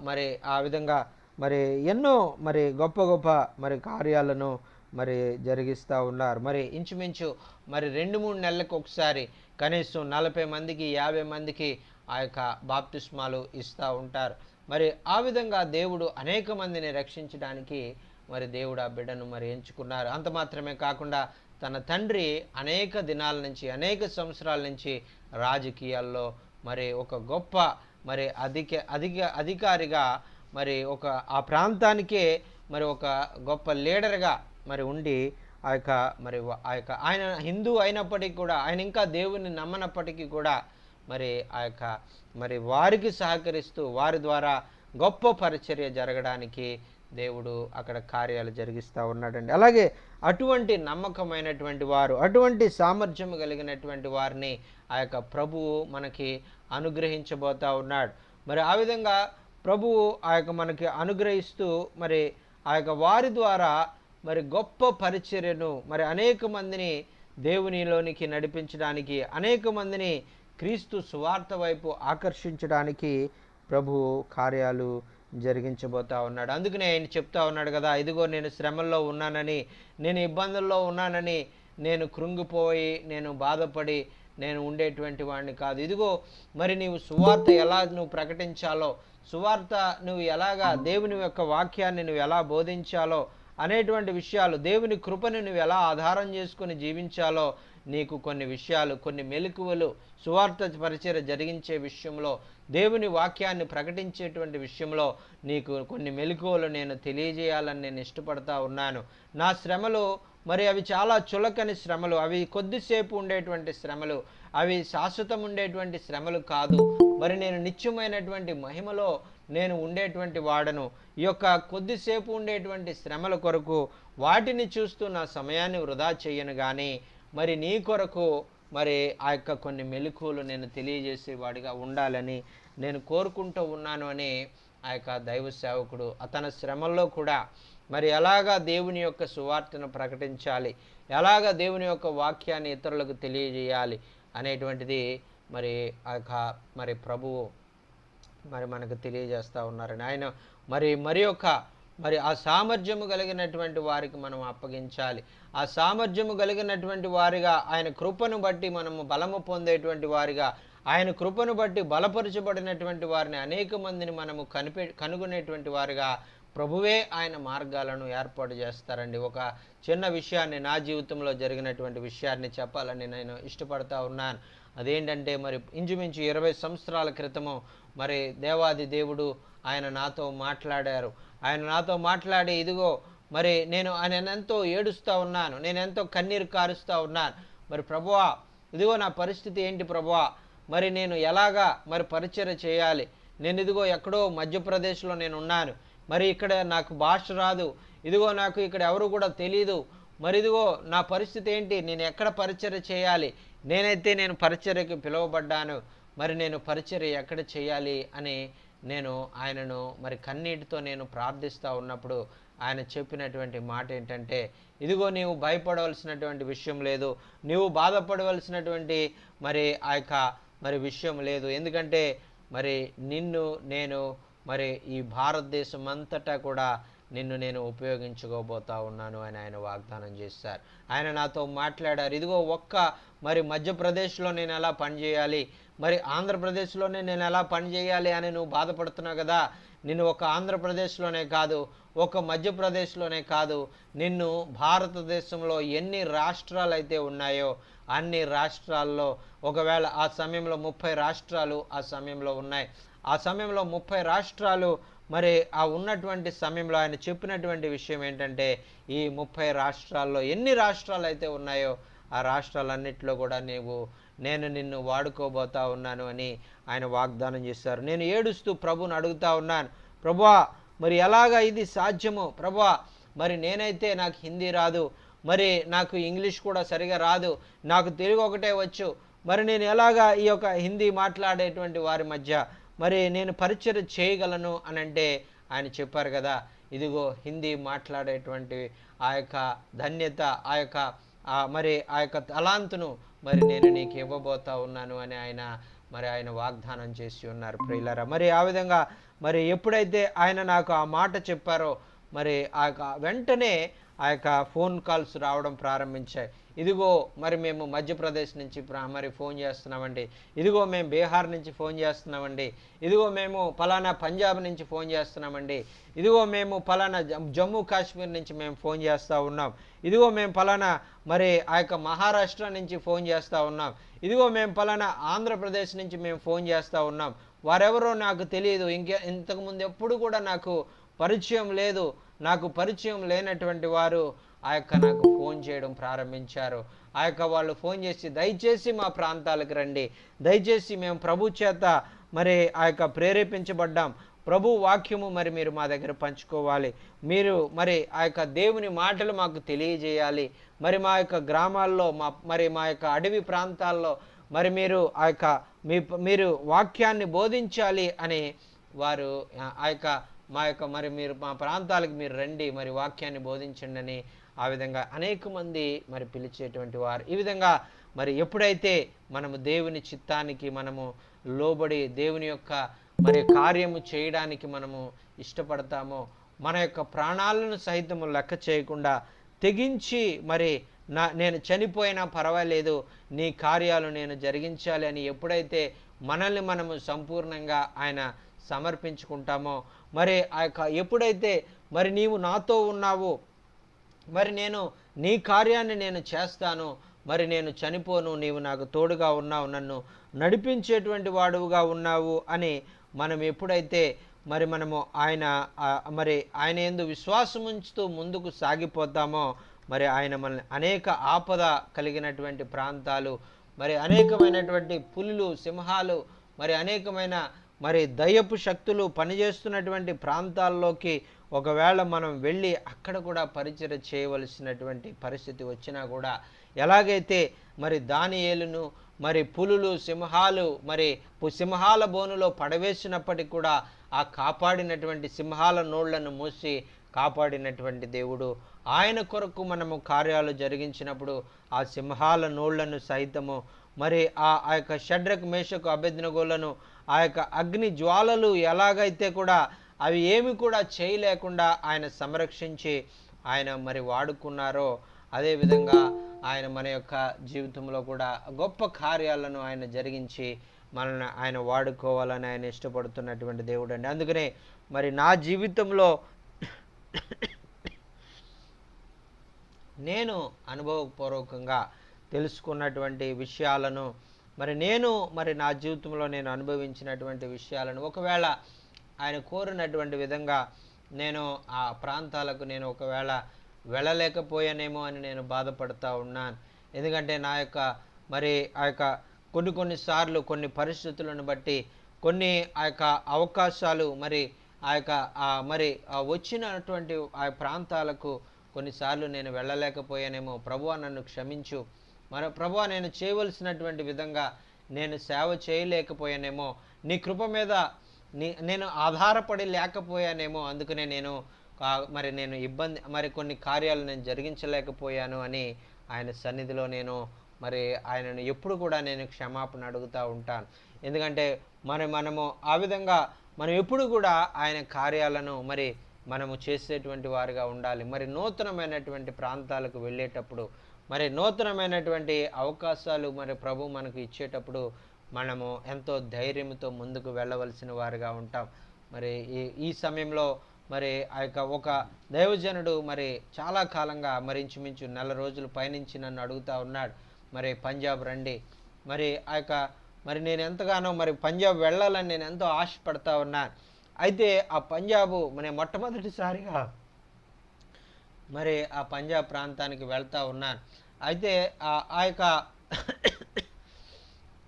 మరి ఆ విధంగా మరి ఎన్నో మరి గొప్ప గొప్ప మరి కార్యాలను మరి జరిగిస్తూ ఉన్నారు. మరి ఇంచుమించు మరి 2-3 నెలలకు ఒకసారి కనీసం 40 మందికి 50 మందికి ఆ యొక్క బాప్తిస్మాలు ఇస్తూ ఉంటారు. మరి ఆ విధంగా దేవుడు అనేక మందిని రక్షించడానికి మరి దేవుడు ఆ బిడ్డను మరి ఎంచుకున్నారు. అంత మాత్రమే కాకుండా తన తండ్రి అనేక దినాల నుంచి, అనేక సంవత్సరాల నుంచి రాజకీయాల్లో మరి ఒక గొప్ప మరి అధికారిగా మరి ఆ ప్రాంతానికే మరి ఒక గొప్ప లీడర్గా మరి ఉండి ఆయన హిందూ అయినప్పటికీ కూడా, ఆయన ఇంకా దేవుని నమ్మనప్పటికీ కూడా మరి మరి వారికి సహకరిస్తూ వారి ద్వారా గొప్ప పరిచర్య జరగడానికి దేవుడు అక్కడ కార్యాలు జరిగిస్తూ ఉన్నాడండి. అలాగే అటువంటి నమ్మకమైనటువంటి వారు, అటువంటి సామర్థ్యం కలిగినటువంటి వారిని ఆ యొక్క ప్రభువు మనకి అనుగ్రహించబోతా ఉన్నాడు. మరి ఆ విధంగా ప్రభువు ఆ యొక్క మనకి అనుగ్రహిస్తూ మరి ఆ యొక్క వారి ద్వారా మరి గొప్ప పరిచర్యను మరి అనేక మందిని దేవునిలోనికి నడిపించడానికి, అనేక మందిని క్రీస్తు సువార్త వైపు ఆకర్షించడానికి ప్రభువు కార్యాలు జరిగించబోతా ఉన్నాడు. అందుకనే ఆయన చెప్తా ఉన్నాడు కదా, ఇదిగో నేను శ్రమల్లో ఉన్నానని, నేను ఇబ్బందుల్లో ఉన్నానని నేను కృంగిపోయి నేను బాధపడి నేను ఉండేటువంటి వాడిని కాదు. ఇదిగో మరి నీవు సువార్త ఎలా నువ్వు ప్రకటించాలో, సువార్త నువ్వు ఎలాగా దేవుని యొక్క వాక్యాన్ని నువ్వు ఎలా బోధించాలో అనేటువంటి విషయాలు, దేవుని కృపను నువ్వు ఎలా ఆధారం చేసుకుని జీవించాలో నీకు కొన్ని విషయాలు, కొన్ని మెలకువలు సువార్త పరిచర్య జరిగించే విషయంలో, దేవుని వాక్యాన్ని ప్రకటించేటువంటి విషయంలో నీకు కొన్ని మెలకువలు నేను తెలియజేయాలని నేను ఇష్టపడతా ఉన్నాను. నా శ్రమలు మరి అవి చాలా చులకని శ్రమలు, అవి కొద్దిసేపు ఉండేటువంటి శ్రమలు, అవి శాశ్వతం ఉండేటువంటి శ్రమలు కాదు. మరి నేను నిత్యమైనటువంటి మహిమలో నేను ఉండేటువంటి వాడను. ఈ యొక్క కొద్దిసేపు ఉండేటువంటి శ్రమల కొరకు వాటిని చూస్తూ నా సమయాన్ని వృధా చేయను, కానీ మరి నీ కొరకు మరి ఆ యొక్క కొన్ని మెలకువలు నేను తెలియజేసేవాడిగా ఉండాలని నేను కోరుకుంటూ ఉన్నాను అని ఆ యొక్క దైవ సేవకుడు తన శ్రమల్లో కూడా మరి ఎలాగా దేవుని యొక్క సువార్తను ప్రకటించాలి, ఎలాగా దేవుని యొక్క వాక్యాన్ని ఇతరులకు తెలియజేయాలి అనేటువంటిది మరి ఆ యొక్క మరి ప్రభువు మరి మనకు తెలియజేస్తూ ఉన్నారని ఆయన మరి ఆ సామర్థ్యము కలిగినటువంటి వారికి మనం అప్పగించాలి. ఆ సామర్థ్యము కలిగినటువంటి వారిగా, ఆయన కృపను బట్టి మనము బలము పొందేటువంటి వారిగా, ఆయన కృపను బట్టి బలపరచబడినటువంటి వారిని అనేక మందిని మనము కనుగొనేటువంటి వారిగా ప్రభువే ఆయన మార్గాలను ఏర్పాటు చేస్తారండి. ఒక చిన్న విషయాన్ని, నా జీవితంలో జరిగినటువంటి విషయాన్ని చెప్పాలని నేను ఇష్టపడతా ఉన్నాను. అదేంటంటే మరి ఇంచుమించు 20 సంవత్సరాల క్రితము మరి దేవాది దేవుడు ఆయన నాతో మాట్లాడారు. ఆయన నాతో మాట్లాడి, ఇదిగో మరి ఆయన ఎంతో ఏడుస్తూ ఉన్నాను, నేను ఎంతో కన్నీరు కారుస్తూ ఉన్నాను. మరి ప్రభువా, ఇదిగో నా పరిస్థితి ఏంటి ప్రభువా, మరి నేను ఎలాగా మరి పరిచర్య చేయాలి, నేను ఇదిగో ఎక్కడో మధ్యప్రదేశ్లో నేను ఉన్నాను, మరి ఇక్కడ నాకు భాష రాదు, ఇదిగో నాకు ఇక్కడ ఎవరు కూడా తెలీదు, మరి ఇదిగో నా పరిస్థితి ఏంటి, నేను ఎక్కడ పరిచర్య చేయాలి, నేను పరిచర్యకు పిలువబడ్డాను, మరి నేను పరిచర్య ఎక్కడ చేయాలి అని నేను ఆయనను మరి కన్నీటితో నేను ప్రార్థిస్తూ ఉన్నప్పుడు ఆయన చెప్పినటువంటి మాట ఏంటంటే, ఇదిగో నీవు భయపడవలసినటువంటి విషయం లేదు, నీవు బాధపడవలసినటువంటి మరి ఆ యొక్క మరి విషయం లేదు, ఎందుకంటే మరి నిన్ను నేను మరి ఈ భారతదేశం అంతటా కూడా నిన్ను నేను ఉపయోగించుకోబోతా ఉన్నాను అని ఆయన వాగ్దానం చేశారు. ఆయన నాతో మాట్లాడారు, ఇదిగో మరి మధ్యప్రదేశ్లో నేను ఎలా పనిచేయాలి, మరి ఆంధ్రప్రదేశ్లోనే నేను ఎలా పనిచేయాలి అని నువ్వు బాధపడుతున్నావు కదా, నిన్ను ఒక ఆంధ్రప్రదేశ్లోనే కాదు, ఒక మధ్యప్రదేశ్లోనే కాదు, నిన్ను భారతదేశంలో ఎన్ని రాష్ట్రాలు అయితే ఉన్నాయో అన్ని రాష్ట్రాల్లో, ఒకవేళ ఆ సమయంలో 30 రాష్ట్రాలు ఆ సమయంలో ఉన్నాయి, ఆ సమయంలో 30 రాష్ట్రాలు మరి ఆ ఉన్నటువంటి సమయంలో ఆయన చెప్పినటువంటి విషయం ఏంటంటే, ఈ 30 రాష్ట్రాల్లో ఎన్ని రాష్ట్రాలు అయితే ఉన్నాయో ఆ రాష్ట్రాలన్నింటిలో కూడా నేను నిన్ను వాడుకోబోతా ఉన్నాను అని ఆయన వాగ్దానం చేశారు. నేను ఏడుస్తూ ప్రభువుని అడుగుతా ఉన్నాను, ప్రభువా మరి ఎలాగా ఇది సాధ్యము ప్రభువా, మరి నేనైతే నాకు హిందీ రాదు, మరి నాకు ఇంగ్లీష్ కూడా సరిగా రాదు, నాకు తెలుగు ఒకటే వచ్చు, మరి నేను ఎలాగా ఈ యొక్క హిందీ మాట్లాడేటువంటి వారి మధ్య మరి నేను పరిచయం చేయగలను అని అంటే ఆయన చెప్పారు కదా, ఇదిగో హిందీ మాట్లాడేటువంటి ఆ యొక్క ధన్యత, ఆ యొక్క మరి ఆ యొక్క తలాంతును మరి నేను నీకు ఇవ్వబోతా ఉన్నాను అని ఆయన వాగ్దానం చేసి ఉన్నారు ప్రియులారా. మరి ఆ విధంగా మరి ఎప్పుడైతే ఆయన నాకు ఆ మాట చెప్పారో మరి ఆ యొక్క వెంటనే ఆ యొక్క ఫోన్ కాల్స్ రావడం ప్రారంభించాయి. ఇదిగో మరి మేము మధ్యప్రదేశ్ నుంచి మరి ఫోన్ చేస్తున్నామండి, ఇదిగో మేము బీహార్ నుంచి ఫోన్ చేస్తున్నామండి, ఇదిగో మేము ఫలానా పంజాబ్ నుంచి ఫోన్ చేస్తున్నామండి, ఇదిగో మేము ఫలానా జమ్మూ కాశ్మీర్ నుంచి మేము ఫోన్ చేస్తూ ఉన్నాం, ఇదిగో మేము ఫలానా మరి ఆ యొక్క మహారాష్ట్ర నుంచి ఫోన్ చేస్తూ ఉన్నాం, ఇదిగో మేము ఫలానా ఆంధ్రప్రదేశ్ నుంచి మేము ఫోన్ చేస్తూ ఉన్నాం. వారెవరో నాకు తెలియదు, ఇంతకుముందు ఎప్పుడు కూడా నాకు పరిచయం లేదు, నాకు పరిచయం లేనటువంటి వారు ఆ యొక్క నాకు ఫోన్ చేయడం ప్రారంభించారు. ఆ యొక్క వాళ్ళు ఫోన్ చేసి దయచేసి మా ప్రాంతాలకు రండి, దయచేసి మేము ప్రభు చేత మరి ఆ యొక్క ప్రేరేపించబడ్డాం, ప్రభు వాక్యము మరి మీరు మా దగ్గర పంచుకోవాలి, మీరు మరి ఆ యొక్క దేవుని మాటలు మాకు తెలియజేయాలి, మరి మా యొక్క గ్రామాల్లో మా యొక్క అడవి ప్రాంతాల్లో మరి మీరు ఆ యొక్క మీరు వాక్యాన్ని బోధించాలి అని వారు ఆ యొక్క మరి మీరు మా ప్రాంతాలకు మీరు రండి, మరి వాక్యాన్ని బోధించండి అని ఆ విధంగా అనేక మంది మరి పిలిచేటువంటి వారు. ఈ విధంగా మరి ఎప్పుడైతే మనము దేవుని చిత్తానికి మనము లోబడి దేవుని యొక్క మరి కార్యము చేయడానికి మనము ఇష్టపడతామో, మన యొక్క ప్రాణాలను సైతము లెక్క చేయకుండా తెగించి మరి నేను చనిపోయినా పర్వాలేదు, నీ కార్యాలు నేను జరిగించాలి అని ఎప్పుడైతే మనల్ని మనము సంపూర్ణంగా ఆయన సమర్పించుకుంటామో, మరి ఆ యొక్క ఎప్పుడైతే మరి నీవు నాతో ఉన్నావు, మరి నేను నీ కార్యాన్ని నేను చేస్తాను, మరి నేను చనిపోను, నీవు నాకు తోడుగా ఉన్నావు, నన్ను నడిపించేటువంటి వాడుగా ఉన్నావు అని మనం ఎప్పుడైతే మరి మనము ఆయన యందు విశ్వాసం ఉంచుతూ ముందుకు సాగిపోతామో, మరి ఆయన మనల్ని అనేక ఆపద కలిగినటువంటి ప్రాంతాలు, మరి అనేకమైనటువంటి పులులు, సింహాలు, మరి అనేకమైన మరి దయ్యపు శక్తులు పనిచేస్తున్నటువంటి ప్రాంతాల్లోకి ఒకవేళ మనం వెళ్ళి అక్కడ కూడా పరిచయం చేయవలసినటువంటి పరిస్థితి వచ్చినా కూడా, ఎలాగైతే మరి దానియేలును మరి పులులు, సింహాలు మరి సింహాల బోనులో పడవేసినప్పటికీ కూడా ఆ కాపాడినటువంటి సింహాల నోళ్లను మూసి కాపాడినటువంటి దేవుడు, ఆయన కొరకు మనము కార్యాలు జరిగించినప్పుడు ఆ సింహాల నోళ్లను సైతము మరి ఆ యొక్క షడ్రక్, మేషకు, అబేద్నెగోలను ఆ యొక్క అగ్ని జ్వాలలు ఎలాగైతే కూడా అవి ఏమి కూడా చేయలేకుండా ఆయన సంరక్షించి ఆయన మరి వాడుకున్నారో, అదేవిధంగా ఆయన మన యొక్క జీవితంలో కూడా గొప్ప కార్యాలను ఆయన జరిగించి మనల్ని ఆయన వాడుకోవాలని ఆయన ఇష్టపడుతున్నటువంటి దేవుడు అండి. అందుకనే మరి నా జీవితంలో నేను అనుభవపూర్వకంగా తెలుసుకున్నటువంటి విషయాలను మరి నా జీవితంలో నేను అనుభవించినటువంటి విషయాలను ఒకవేళ ఆయన కోరినటువంటి విధంగా నేను ఆ ప్రాంతాలకు నేను ఒకవేళ వెళ్ళలేకపోయానేమో అని నేను బాధపడుతూ ఉన్నాను. ఎందుకంటే నా యొక్క మరి ఆ యొక్క కొన్నిసార్లు కొన్ని పరిస్థితులను బట్టి కొన్ని ఆ యొక్క అవకాశాలు మరి ఆ యొక్క మరి వచ్చినటువంటి ఆ ప్రాంతాలకు కొన్నిసార్లు నేను వెళ్ళలేకపోయానేమో, ప్రభువా నన్ను క్షమించు, మరి ప్రభువా నేను చేయవలసినటువంటి విధంగా నేను సేవ చేయలేకపోయానేమో, నీ కృప మీద నేను ఆధారపడి లేకపోయానేమో, అందుకనే నేను మరి కొన్ని కార్యాలు నేను జరిగించలేకపోయాను అని ఆయన సన్నిధిలో నేను మరి ఆయనను ఎప్పుడు కూడా నేను క్షమాపణ అడుగుతూ ఉంటాను. ఎందుకంటే మనము ఆ విధంగా మనం ఎప్పుడు కూడా ఆయన కార్యాలను మరి మనము చేసేటువంటి వారుగా ఉండాలి. మరి నూతనమైనటువంటి ప్రాంతాలకు వెళ్ళేటప్పుడు, మరి నూతనమైనటువంటి అవకాశాలు మరి ప్రభు మనకు ఇచ్చేటప్పుడు మనము ఎంతో ధైర్యంతో ముందుకు వెళ్ళవలసిన వారుగా ఉంటాం. మరి ఈ సమయంలో మరి ఆ యొక్క ఒక దైవజనుడు మరి చాలా కాలంగా మరి ఇంచుమించు 4 రోజులు పైనుంచి నన్ను అడుగుతూ ఉన్నాడు, మరి పంజాబ్ రండి, మరి ఆ యొక్క మరి నేను ఎంతగానో మరి పంజాబ్ వెళ్ళాలని నేను ఎంతో ఆశపడతా ఉన్నాను. అయితే ఆ పంజాబు నేను మొట్టమొదటిసారిగా మరి ఆ పంజాబ్ ప్రాంతానికి వెళ్తూ ఉన్నాను. అయితే ఆ యొక్క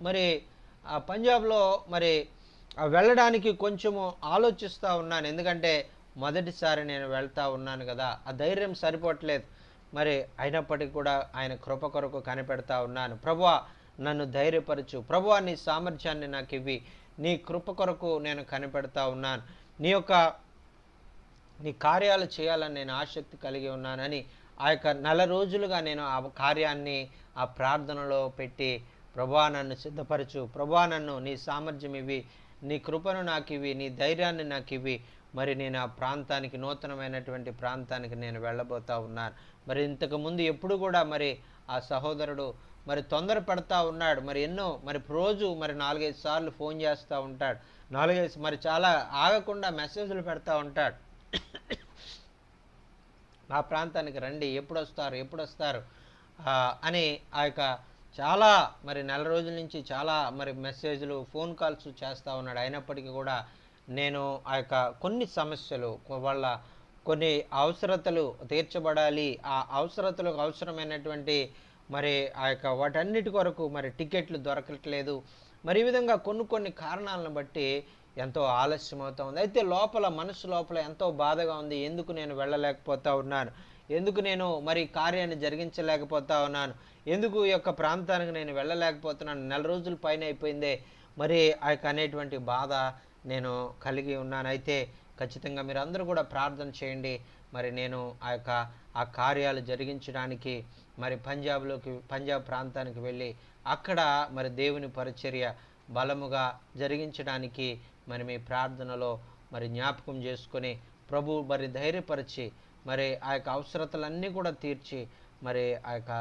మరి ఆ పంజాబ్లో మరి వెళ్ళడానికి కొంచెము ఆలోచిస్తూ ఉన్నాను. ఎందుకంటే మొదటిసారి నేను వెళ్తూ ఉన్నాను కదా, ఆ ధైర్యం సరిపోవట్లేదు. మరి అయినప్పటికీ కూడా ఆయన కృప కొరకు కనిపెడతా ఉన్నాను. ప్రభువా నన్ను ధైర్యపరచు, ప్రభువా నీ సామర్థ్యాన్ని నాకు ఇవ్వి, నీ కృప కొరకు నేను కనిపెడతా ఉన్నాను, నీ కార్యాలు చేయాలని నేను ఆసక్తి కలిగి ఉన్నానని ఆ యొక్క నెల రోజులుగా నేను ఆ కార్యాన్ని ఆ ప్రార్థనలో పెట్టి, ప్రభువా నన్ను సిద్ధపరచు, ప్రభువా నన్ను నీ సామర్థ్యం ఇవ్వి, నీ కృపను నాకు ఇవ్వి, నీ ధైర్యాన్ని నాకు ఇవ్వి, మరి నేను ఆ ప్రాంతానికి, నూతనమైనటువంటి ప్రాంతానికి నేను వెళ్ళబోతా ఉన్నాను. మరి ఇంతకుముందు ఎప్పుడు కూడా మరి ఆ సహోదరుడు మరి తొందర పడతా ఉన్నాడు. మరి మరి రోజు మరి 4-5 సార్లు ఫోన్ చేస్తూ ఉంటాడు. 4-5 మరి చాలా ఆగకుండా మెసేజ్లు పెడతా ఉంటాడు. మా ప్రాంతానికి రండి, ఎప్పుడు వస్తారు అని ఆ యొక్క చాలా మరి నెల రోజుల నుంచి చాలా మరి మెసేజ్లు, ఫోన్ కాల్స్ చేస్తూ ఉన్నాడు. అయినప్పటికీ కూడా నేను ఆ యొక్క కొన్ని సమస్యలు, వాళ్ళ కొన్ని అవసరతలు తీర్చబడాలి, ఆ అవసరతలకు అవసరమైనటువంటి మరి ఆ యొక్క వాటన్నిటి కొరకు మరి టికెట్లు దొరకట్లేదు, మరి ఈ విధంగా కొన్ని కారణాలను బట్టి ఎంతో ఆలస్యం అవుతా ఉంది. అయితే మనసు లోపల ఎంతో బాధగా ఉంది. ఎందుకు నేను వెళ్ళలేకపోతా ఉన్నాను, ఎందుకు నేను మరి కార్యాన్ని జరిగించలేకపోతా ఉన్నాను, ఎందుకు ఈ యొక్క ప్రాంతానికి నేను వెళ్ళలేకపోతున్నాను, నెల రోజుల పైన అయిపోయిందే మరి ఆ యొక్క అనేటువంటి బాధ నేను కలిగి ఉన్నాను. అయితే ఖచ్చితంగా మీరు అందరూ కూడా ప్రార్థన చేయండి. మరి నేను ఆ కార్యాలు జరిగించడానికి మరి పంజాబ్ ప్రాంతానికి వెళ్ళి అక్కడ మరి దేవుని పరిచర్య బలముగా జరిగించడానికి మరి మీ ప్రార్థనలో మరి జ్ఞాపకం చేసుకొని ప్రభు మరి ధైర్యపరిచి మరి ఆ యొక్క అవసరతలన్నీ కూడా తీర్చి మరి ఆ యొక్క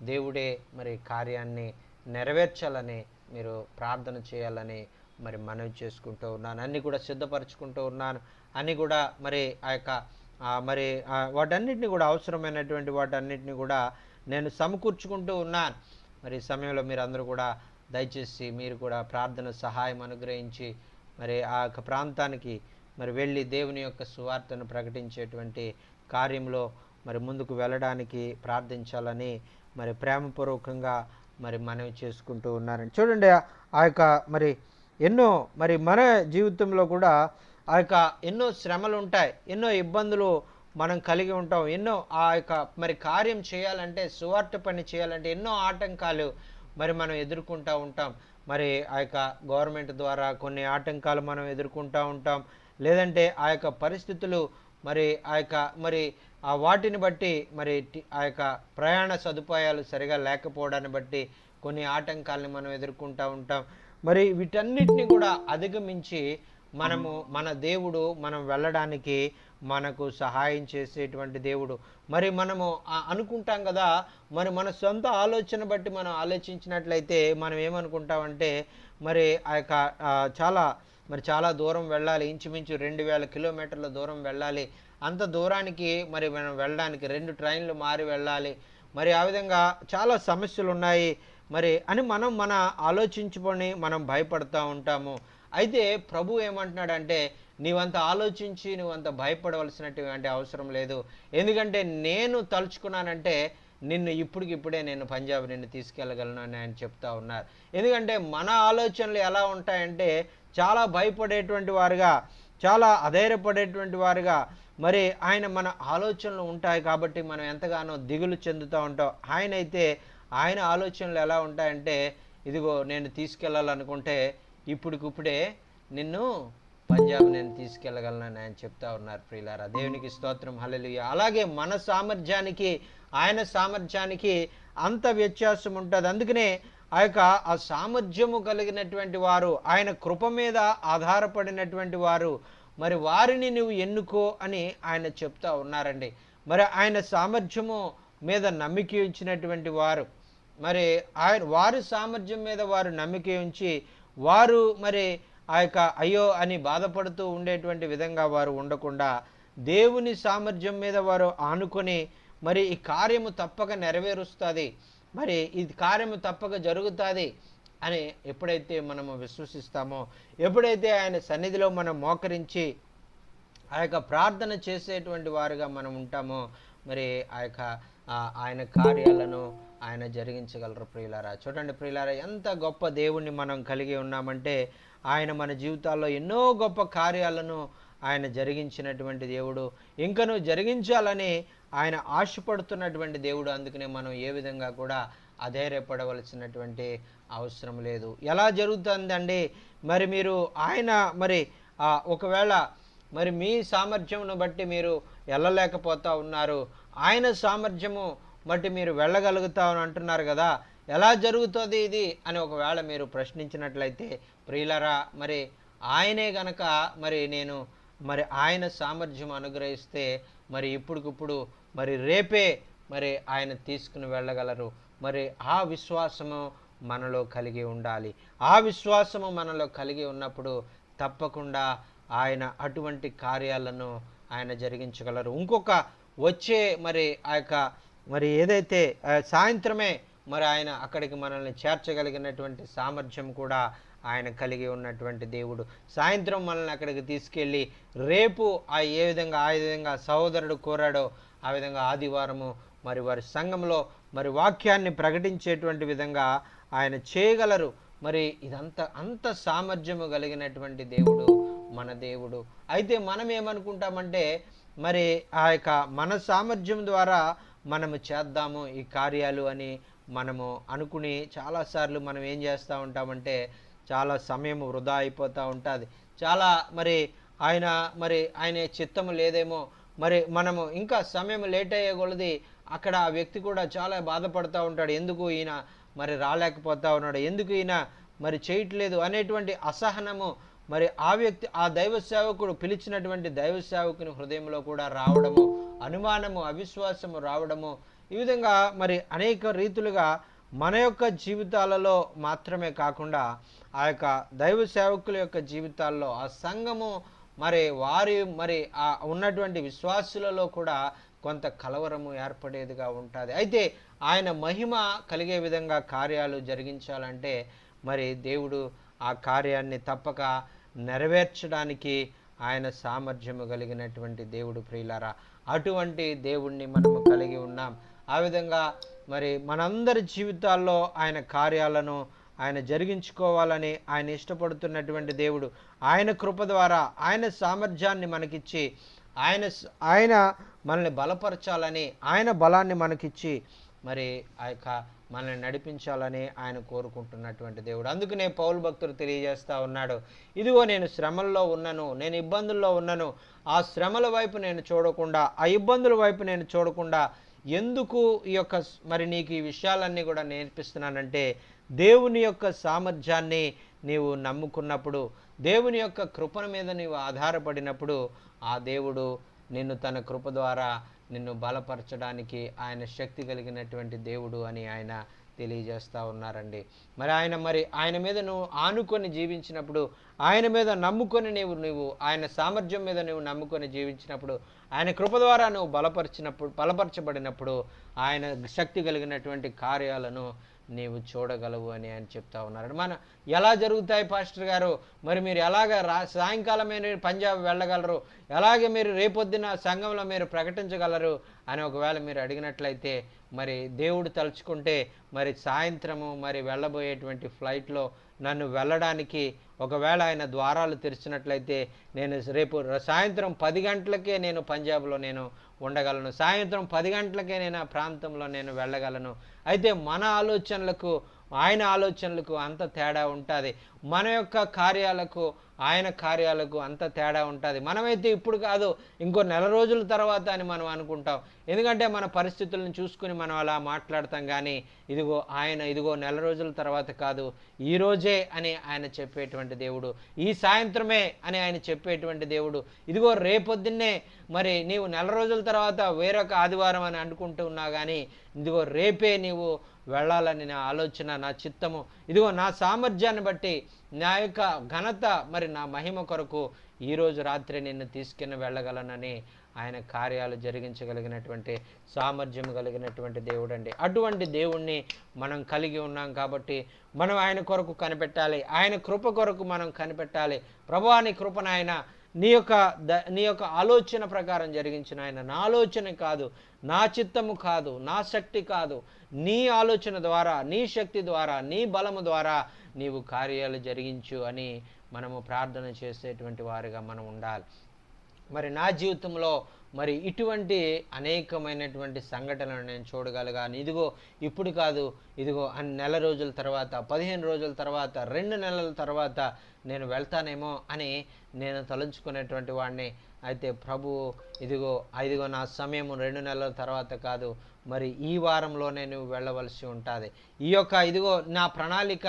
దేవుడే మరి కార్యాన్ని నెరవేర్చాలని మీరు ప్రార్థన చేయాలని మరి మనవి చేసుకుంటూ ఉన్నాను. అన్నీ కూడా సిద్ధపరచుకుంటూ ఉన్నాను. అన్నీ కూడా మరి ఆ యొక్క మరి వాటన్నిటిని కూడా అవసరమైనటువంటి వాటన్నిటిని కూడా నేను సమకూర్చుకుంటూ ఉన్నాను. మరి ఈ సమయంలో మీరు అందరూ కూడా దయచేసి మీరు కూడా ప్రార్థన సహాయం అనుగ్రహించి మరి ఆ యొక్క ప్రాంతానికి మరి వెళ్ళి దేవుని యొక్క సువార్తను ప్రకటించేటువంటి కార్యంలో మరి ముందుకు వెళ్ళడానికి ప్రార్థించాలని మరి ప్రేమపూర్వకంగా మరి మనవి చేసుకుంటూ ఉన్నారని చూడండి. ఆ యొక్క మరి మరి మన జీవితంలో కూడా ఆ యొక్క ఎన్నో శ్రమలు ఉంటాయి, ఎన్నో ఇబ్బందులు మనం కలిగి ఉంటాం, ఎన్నో ఆ యొక్క మరి కార్యం చేయాలంటే, సువార్త పని చేయాలంటే ఎన్నో ఆటంకాలు మరి మనం ఎదుర్కొంటూ ఉంటాం. మరి ఆ యొక్క గవర్నమెంట్ ద్వారా కొన్ని ఆటంకాలు మనం ఎదుర్కొంటూ ఉంటాం, లేదంటే ఆ యొక్క పరిస్థితులు మరి ఆ యొక్క మరి ఆ వాటిని బట్టి మరి ఆ యొక్క ప్రయాణ సదుపాయాలు సరిగా లేకపోవడాన్ని బట్టి కొన్ని ఆటంకాలను మనం ఎదుర్కొంటూ ఉంటాం. మరి వీటన్నిటిని కూడా అధిగమించి మన దేవుడు మనం వెళ్ళడానికి మనకు సహాయం చేసేటువంటి దేవుడు. మరి మనము అనుకుంటాం కదా, మరి మన సొంత ఆలోచన బట్టి మనం ఆలోచించినట్లయితే మనం ఏమనుకుంటామంటే మరి ఆ యొక్క చాలా దూరం వెళ్ళాలి, ఇంచుమించు 2000 కిలోమీటర్ల దూరం వెళ్ళాలి, అంత దూరానికి మరి మనం వెళ్ళడానికి 2 ట్రైన్లు మారి వెళ్ళాలి, మరి ఆ విధంగా చాలా సమస్యలు ఉన్నాయి మరి అని మన ఆలోచించుకొని మనం భయపడుతూ ఉంటాము. అయితే ప్రభు ఏమంటున్నాడంటే, నీవంత ఆలోచించి నువ్వంత భయపడవలసినటువంటి అవసరం లేదు. ఎందుకంటే నేను తలుచుకున్నానంటే నిన్ను ఇప్పుడే నేను పంజాబ్ నిన్ను తీసుకెళ్ళగలను అని ఆయన చెప్తా ఉన్నారు. ఎందుకంటే మన ఆలోచనలు ఎలా ఉంటాయంటే చాలా భయపడేటువంటి వారుగా, చాలా అధైర్యపడేటువంటి వారుగా మరి మన ఆలోచనలు ఉంటాయి. కాబట్టి మనం ఎంతగానో దిగులు చెందుతూ ఉంటాం. ఆయన ఆలోచనలు ఎలా ఉంటాయంటే, ఇదిగో నేను తీసుకెళ్ళాలనుకుంటే ఇప్పుడే నిన్ను పంజాబ్ నేను తీసుకెళ్ళగలనని ఆయన చెప్తా ఉన్నారు. ప్రియులారా, దేవునికి స్తోత్రం, హల్లెలూయా. అలాగే మన సామర్థ్యానికి ఆయన సామర్థ్యానికి అంత వ్యత్యాసం ఉంటుంది. అందుకనే ఆ సామర్థ్యము కలిగినటువంటి వారు, ఆయన కృప మీద ఆధారపడినటువంటి వారు, మరి వారిని నువ్వు ఎన్నుకో అని ఆయన చెప్తా ఉన్నారండి. మరి ఆయన సామర్థ్యము మీద నమ్మిక ఉంచినటువంటి వారు, మరి వారి సామర్థ్యం మీద వారు నమ్మిక ఉంచి వారు మరి అయ్యో అని బాధపడుతూ ఉండేటువంటి విధంగా వారు ఉండకుండా దేవుని సామర్థ్యం మీద వారు ఆనుకొని మరి ఈ కార్యము తప్పక నెరవేరుస్తుంది, మరి ఈ కార్యము తప్పక జరుగుతుంది అని ఎప్పుడైతే మనము విశ్వసిస్తామో, ఎప్పుడైతే ఆయన సన్నిధిలో మనం మోకరించి ప్రార్థన చేసేటువంటి వారుగా మనం ఉంటామో, మరి ఆయన కార్యాలను ఆయన జరిగించగలరు. ప్రియులారా, చూడండి ప్రియులారా, ఎంత గొప్ప దేవుణ్ణి మనం కలిగి ఉన్నామంటే ఆయన మన జీవితాల్లో ఎన్నో గొప్ప కార్యాలను ఆయన జరిగించినటువంటి దేవుడు, ఇంకను జరిగించాలని ఆయన ఆశపడుతున్నటువంటి దేవుడు. అందుకనే మనం ఏ విధంగా కూడా అధైర్యపడవలసినటువంటి అవసరం లేదు. ఎలా జరుగుతుందండి మరి మీరు ఆయన మరి ఒకవేళ మరి మీ సామర్థ్యమును బట్టి మీరు వెళ్ళలేకపోతా ఉన్నారు, ఆయన సామర్థ్యము బట్టి మీరు వెళ్ళగలుగుతా అని అంటున్నారు కదా, ఎలా జరుగుతుంది ఇది అని ఒకవేళ మీరు ప్రశ్నించినట్లయితే ప్రియులరా, మరి ఆయనే గనక మరి నేను మరి ఆయన సామర్థ్యం అనుగ్రహిస్తే మరి ఇప్పుడుకిప్పుడు మరి రేపే మరి ఆయన తీసుకుని వెళ్ళగలరు. మరి ఆ విశ్వాసము మనలో కలిగి ఉండాలి. ఆ విశ్వాసము మనలో కలిగి ఉన్నప్పుడు తప్పకుండా ఆయన అటువంటి కార్యాలను ఆయన జరిగించగలరు. ఇంకొక వచ్చే మరి ఆ యొక్క మరి ఏదైతే సాయంత్రమే మరి ఆయన అక్కడికి మనల్ని చేర్చగలిగినటువంటి సామర్థ్యం కూడా ఆయన కలిగి ఉన్నటువంటి దేవుడు. సాయంత్రం మనల్ని అక్కడికి తీసుకెళ్ళి రేపు ఏ విధంగా సహోదరుడు కోరాడో ఆ విధంగా ఆదివారము మరి వారి సంఘంలో మరి వాక్యాన్ని ప్రకటించేటువంటి విధంగా ఆయన చేయగలరు. మరి ఇదంతా అంత సామర్థ్యము కలిగినటువంటి దేవుడు మన దేవుడు. అయితే మనం ఏమనుకుంటామంటే మరి ఆ యొక్క మన సామర్థ్యం ద్వారా మనము చేద్దాము ఈ కార్యాలు అని మనము అనుకుని చాలాసార్లు మనం ఏం చేస్తూ ఉంటామంటే చాలా సమయం వృధా అయిపోతూ ఉంటుంది. చాలా మరి ఆయన చిత్తము లేదేమో, మరి మనము ఇంకా సమయం లేట్ అయ్యే కొలది అక్కడ ఆ వ్యక్తి కూడా చాలా బాధపడుతూ ఉంటాడు. ఎందుకు ఈయన మరి రాలేకపోతా ఉన్నాడు, ఎందుకు ఈయన మరి చేయట్లేదు అనేటువంటి అసహనము మరి ఆ వ్యక్తి ఆ దైవ సేవకుడు పిలిచినటువంటి దైవ సేవకుని హృదయంలో కూడా రావడము, అనుమానము, అవిశ్వాసము రావడము, ఈ విధంగా మరి అనేక రీతులుగా మన యొక్క జీవితాలలో మాత్రమే కాకుండా ఆ యొక్క దైవ సేవకుల యొక్క జీవితాల్లో ఆ సంఘము మరి వారి మరి ఆ ఉన్నటువంటి విశ్వాసులలో కూడా కొంత కలవరము ఏర్పడేదిగా ఉంటుంది. అయితే ఆయన మహిమ కలిగే విధంగా కార్యాలు జరిగించాలంటే మరి దేవుడు ఆ కార్యాన్ని తప్పక నెరవేర్చడానికి ఆయన సామర్థ్యము కలిగినటువంటి దేవుడు. ప్రియులారా, అటువంటి దేవుణ్ణి మనము కలిగి ఉన్నాం. ఆ విధంగా మరి మనందరి జీవితాల్లో ఆయన కార్యాలను ఆయన జరిగించుకోవాలని ఆయన ఇష్టపడుతున్నటువంటి దేవుడు. ఆయన కృప ద్వారా ఆయన సామర్థ్యాన్ని మనకిచ్చి ఆయన మనల్ని బలపరచాలని, ఆయన బలాన్ని మనకిచ్చి మరి ఆ యొక్క మనల్ని నడిపించాలని ఆయన కోరుకుంటున్నటువంటి దేవుడు. అందుకనే పౌలు భక్తుడు తెలియజేస్తూ ఉన్నాడు, ఇదిగో నేను శ్రమల్లో ఉన్నాను, నేను ఇబ్బందుల్లో ఉన్నాను, ఆ శ్రమల వైపు నేను చూడకుండా, ఆ ఇబ్బందుల వైపు నేను చూడకుండా ఎందుకు ఈ యొక్క మరి నీకు ఈ విషయాలన్నీ కూడా నేర్పిస్తున్నానంటే దేవుని యొక్క సామర్థ్యాన్ని నీవు నమ్ముకున్నప్పుడు, దేవుని యొక్క కృపణ మీద నీవు ఆధారపడినప్పుడు ఆ దేవుడు నిన్ను తన కృప ద్వారా నిన్ను బలపరచడానికి ఆయన శక్తి కలిగినటువంటి దేవుడు అని ఆయన తెలియజేస్తూ ఉన్నారండి. మరి ఆయన మీద నువ్వు ఆనుకొని జీవించినప్పుడు, ఆయన మీద నమ్ముకొని నీవు ఆయన సామర్థ్యం మీద నువ్వు నమ్ముకొని జీవించినప్పుడు, ఆయన కృప ద్వారా నువ్వు బలపరచబడినప్పుడు ఆయన శక్తి కలిగినటువంటి కార్యాలను నీవు చూడగలవు అని ఆయన చెప్తా ఉన్నారు. మన ఎలా జరుగుతాయి పాస్టర్ గారు, మరి మీరు ఎలాగ సాయంకాలమే పంజాబ్ వెళ్ళగలరు, ఎలాగే మీరు రేపొద్దున సంఘంలో మీరు ప్రకటించగలరు అని ఒకవేళ మీరు అడిగినట్లయితే, మరి దేవుడు తలుచుకుంటే మరి సాయంత్రము మరి వెళ్ళబోయేటువంటి ఫ్లైట్లో నన్ను వెళ్ళడానికి ఒకవేళ ఆయన ద్వారాలు తెరిచినట్లయితే నేను రేపు సాయంత్రం 10 గంటలకే నేను పంజాబ్లో నేను ఉండగలను, సాయంత్రం 10 గంటలకే నేను ఆ ప్రాంతంలో నేను వెళ్ళగలను. అయితే మన ఆలోచనలకు ఆయన ఆలోచనలకు అంత తేడా ఉంటుంది, మన యొక్క కార్యాలకు ఆయన కార్యాలకు అంత తేడా ఉంటుంది. మనమైతే ఇప్పుడు కాదు, ఇంకో నెల రోజుల తర్వాత అని మనం అనుకుంటాం. ఎందుకంటే మన పరిస్థితులను చూసుకుని మనం అలా మాట్లాడతాం. కానీ ఇదిగో నెల రోజుల తర్వాత కాదు, ఈరోజే అని ఆయన చెప్పేటువంటి దేవుడు, ఈ సాయంత్రమే అని ఆయన చెప్పేటువంటి దేవుడు. ఇదిగో రేపొద్దున్నే, మరి నీవు నెల రోజుల తర్వాత వేరొక ఆదివారం అని అనుకుంటూ ఉన్నా కానీ ఇదిగో రేపే నీవు వెళ్ళాలని నా ఆలోచన, నా చిత్తము. ఇదిగో నా సామర్థ్యాన్ని బట్టి, నా యొక్క ఘనత మరి నా మహిమ కొరకు ఈరోజు రాత్రి నిన్ను తీసుకుని వెళ్ళగలనని ఆయన కార్యాలు జరిగించగలిగినటువంటి సామర్థ్యం కలిగినటువంటి దేవుడు అండి. అటువంటి దేవుణ్ణి మనం కలిగి ఉన్నాం కాబట్టి మనం ఆయన కొరకు కనిపెట్టాలి, ఆయన కృప కొరకు మనం కనిపెట్టాలి. ప్రభువా నీ కృపను ఆయన నీ యొక్క ఆలోచన ప్రకారం జరిగించిన ఆయన, నా ఆలోచన కాదు, నా చిత్తము కాదు, నా శక్తి కాదు, నీ ఆలోచన ద్వారా, నీ శక్తి ద్వారా, నీ బలము ద్వారా నీవు కార్యాలు జరిగించు అని మనము ప్రార్థన చేసేటువంటి వారిగా మనం ఉండాలి. మరి నా జీవితంలో మరి ఇటువంటి అనేకమైనటువంటి సంఘటనలు నేను చూడగలిగాను. ఇదిగో ఇప్పుడు కాదు, ఇదిగో నెల రోజుల తర్వాత, 15 రోజుల తర్వాత, 2 నెలల తర్వాత నేను వెళ్తానేమో అని నేను తలంచుకునేటువంటి వాడిని. అయితే ప్రభువు ఇదిగో ఇదిగో నా సమయం 2 నెలల తర్వాత కాదు, మరి ఈ వారంలోనే నువ్వు వెళ్ళవలసి ఉంటుంది. ఈ యొక్క ఇదిగో నా ప్రణాళిక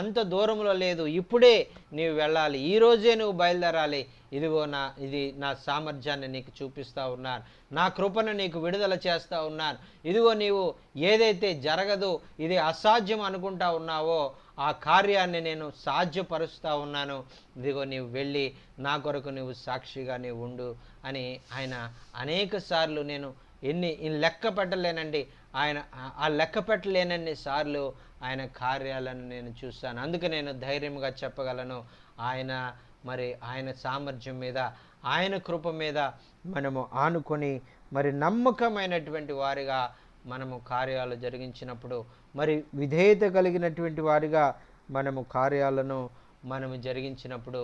అంత దూరంలో లేదు, ఇప్పుడే నీవు వెళ్ళాలి, ఈరోజే నువ్వు బయలుదేరాలి. ఇదిగో ఇది నా సామర్థ్యాన్ని నీకు చూపిస్తూ ఉన్నాను, నా కృపను నీకు విడుదల చేస్తూ ఉన్నాను. ఇదిగో నీవు ఏదైతే జరగదు, ఇది అసాధ్యం అనుకుంటా ఉన్నావో ఆ కార్యాన్ని నేను సాధ్యపరుస్తూ ఉన్నాను. ఇదిగో నీవు వెళ్ళి నా కొరకు నువ్వు సాక్షిగా నీవు ఉండు అని ఆయన అనేక సార్లు, నేను ఎన్ని లెక్క పెట్టలేనండి, ఆయన ఆ లెక్క పెట్టలేనన్ని సార్లు ఆయన కార్యాలను నేను చూస్తాను. అందుకే నేను ధైర్యంగా చెప్పగలను, ఆయన సామర్థ్యం మీద, ఆయన కృప మీద మనము ఆనుకొని మరి నమ్మకమైనటువంటి వారిగా మనము కార్యాలు జరిగించినప్పుడు, మరి విధేయత కలిగినటువంటి వారిగా మనము కార్యాలను జరిగించినప్పుడు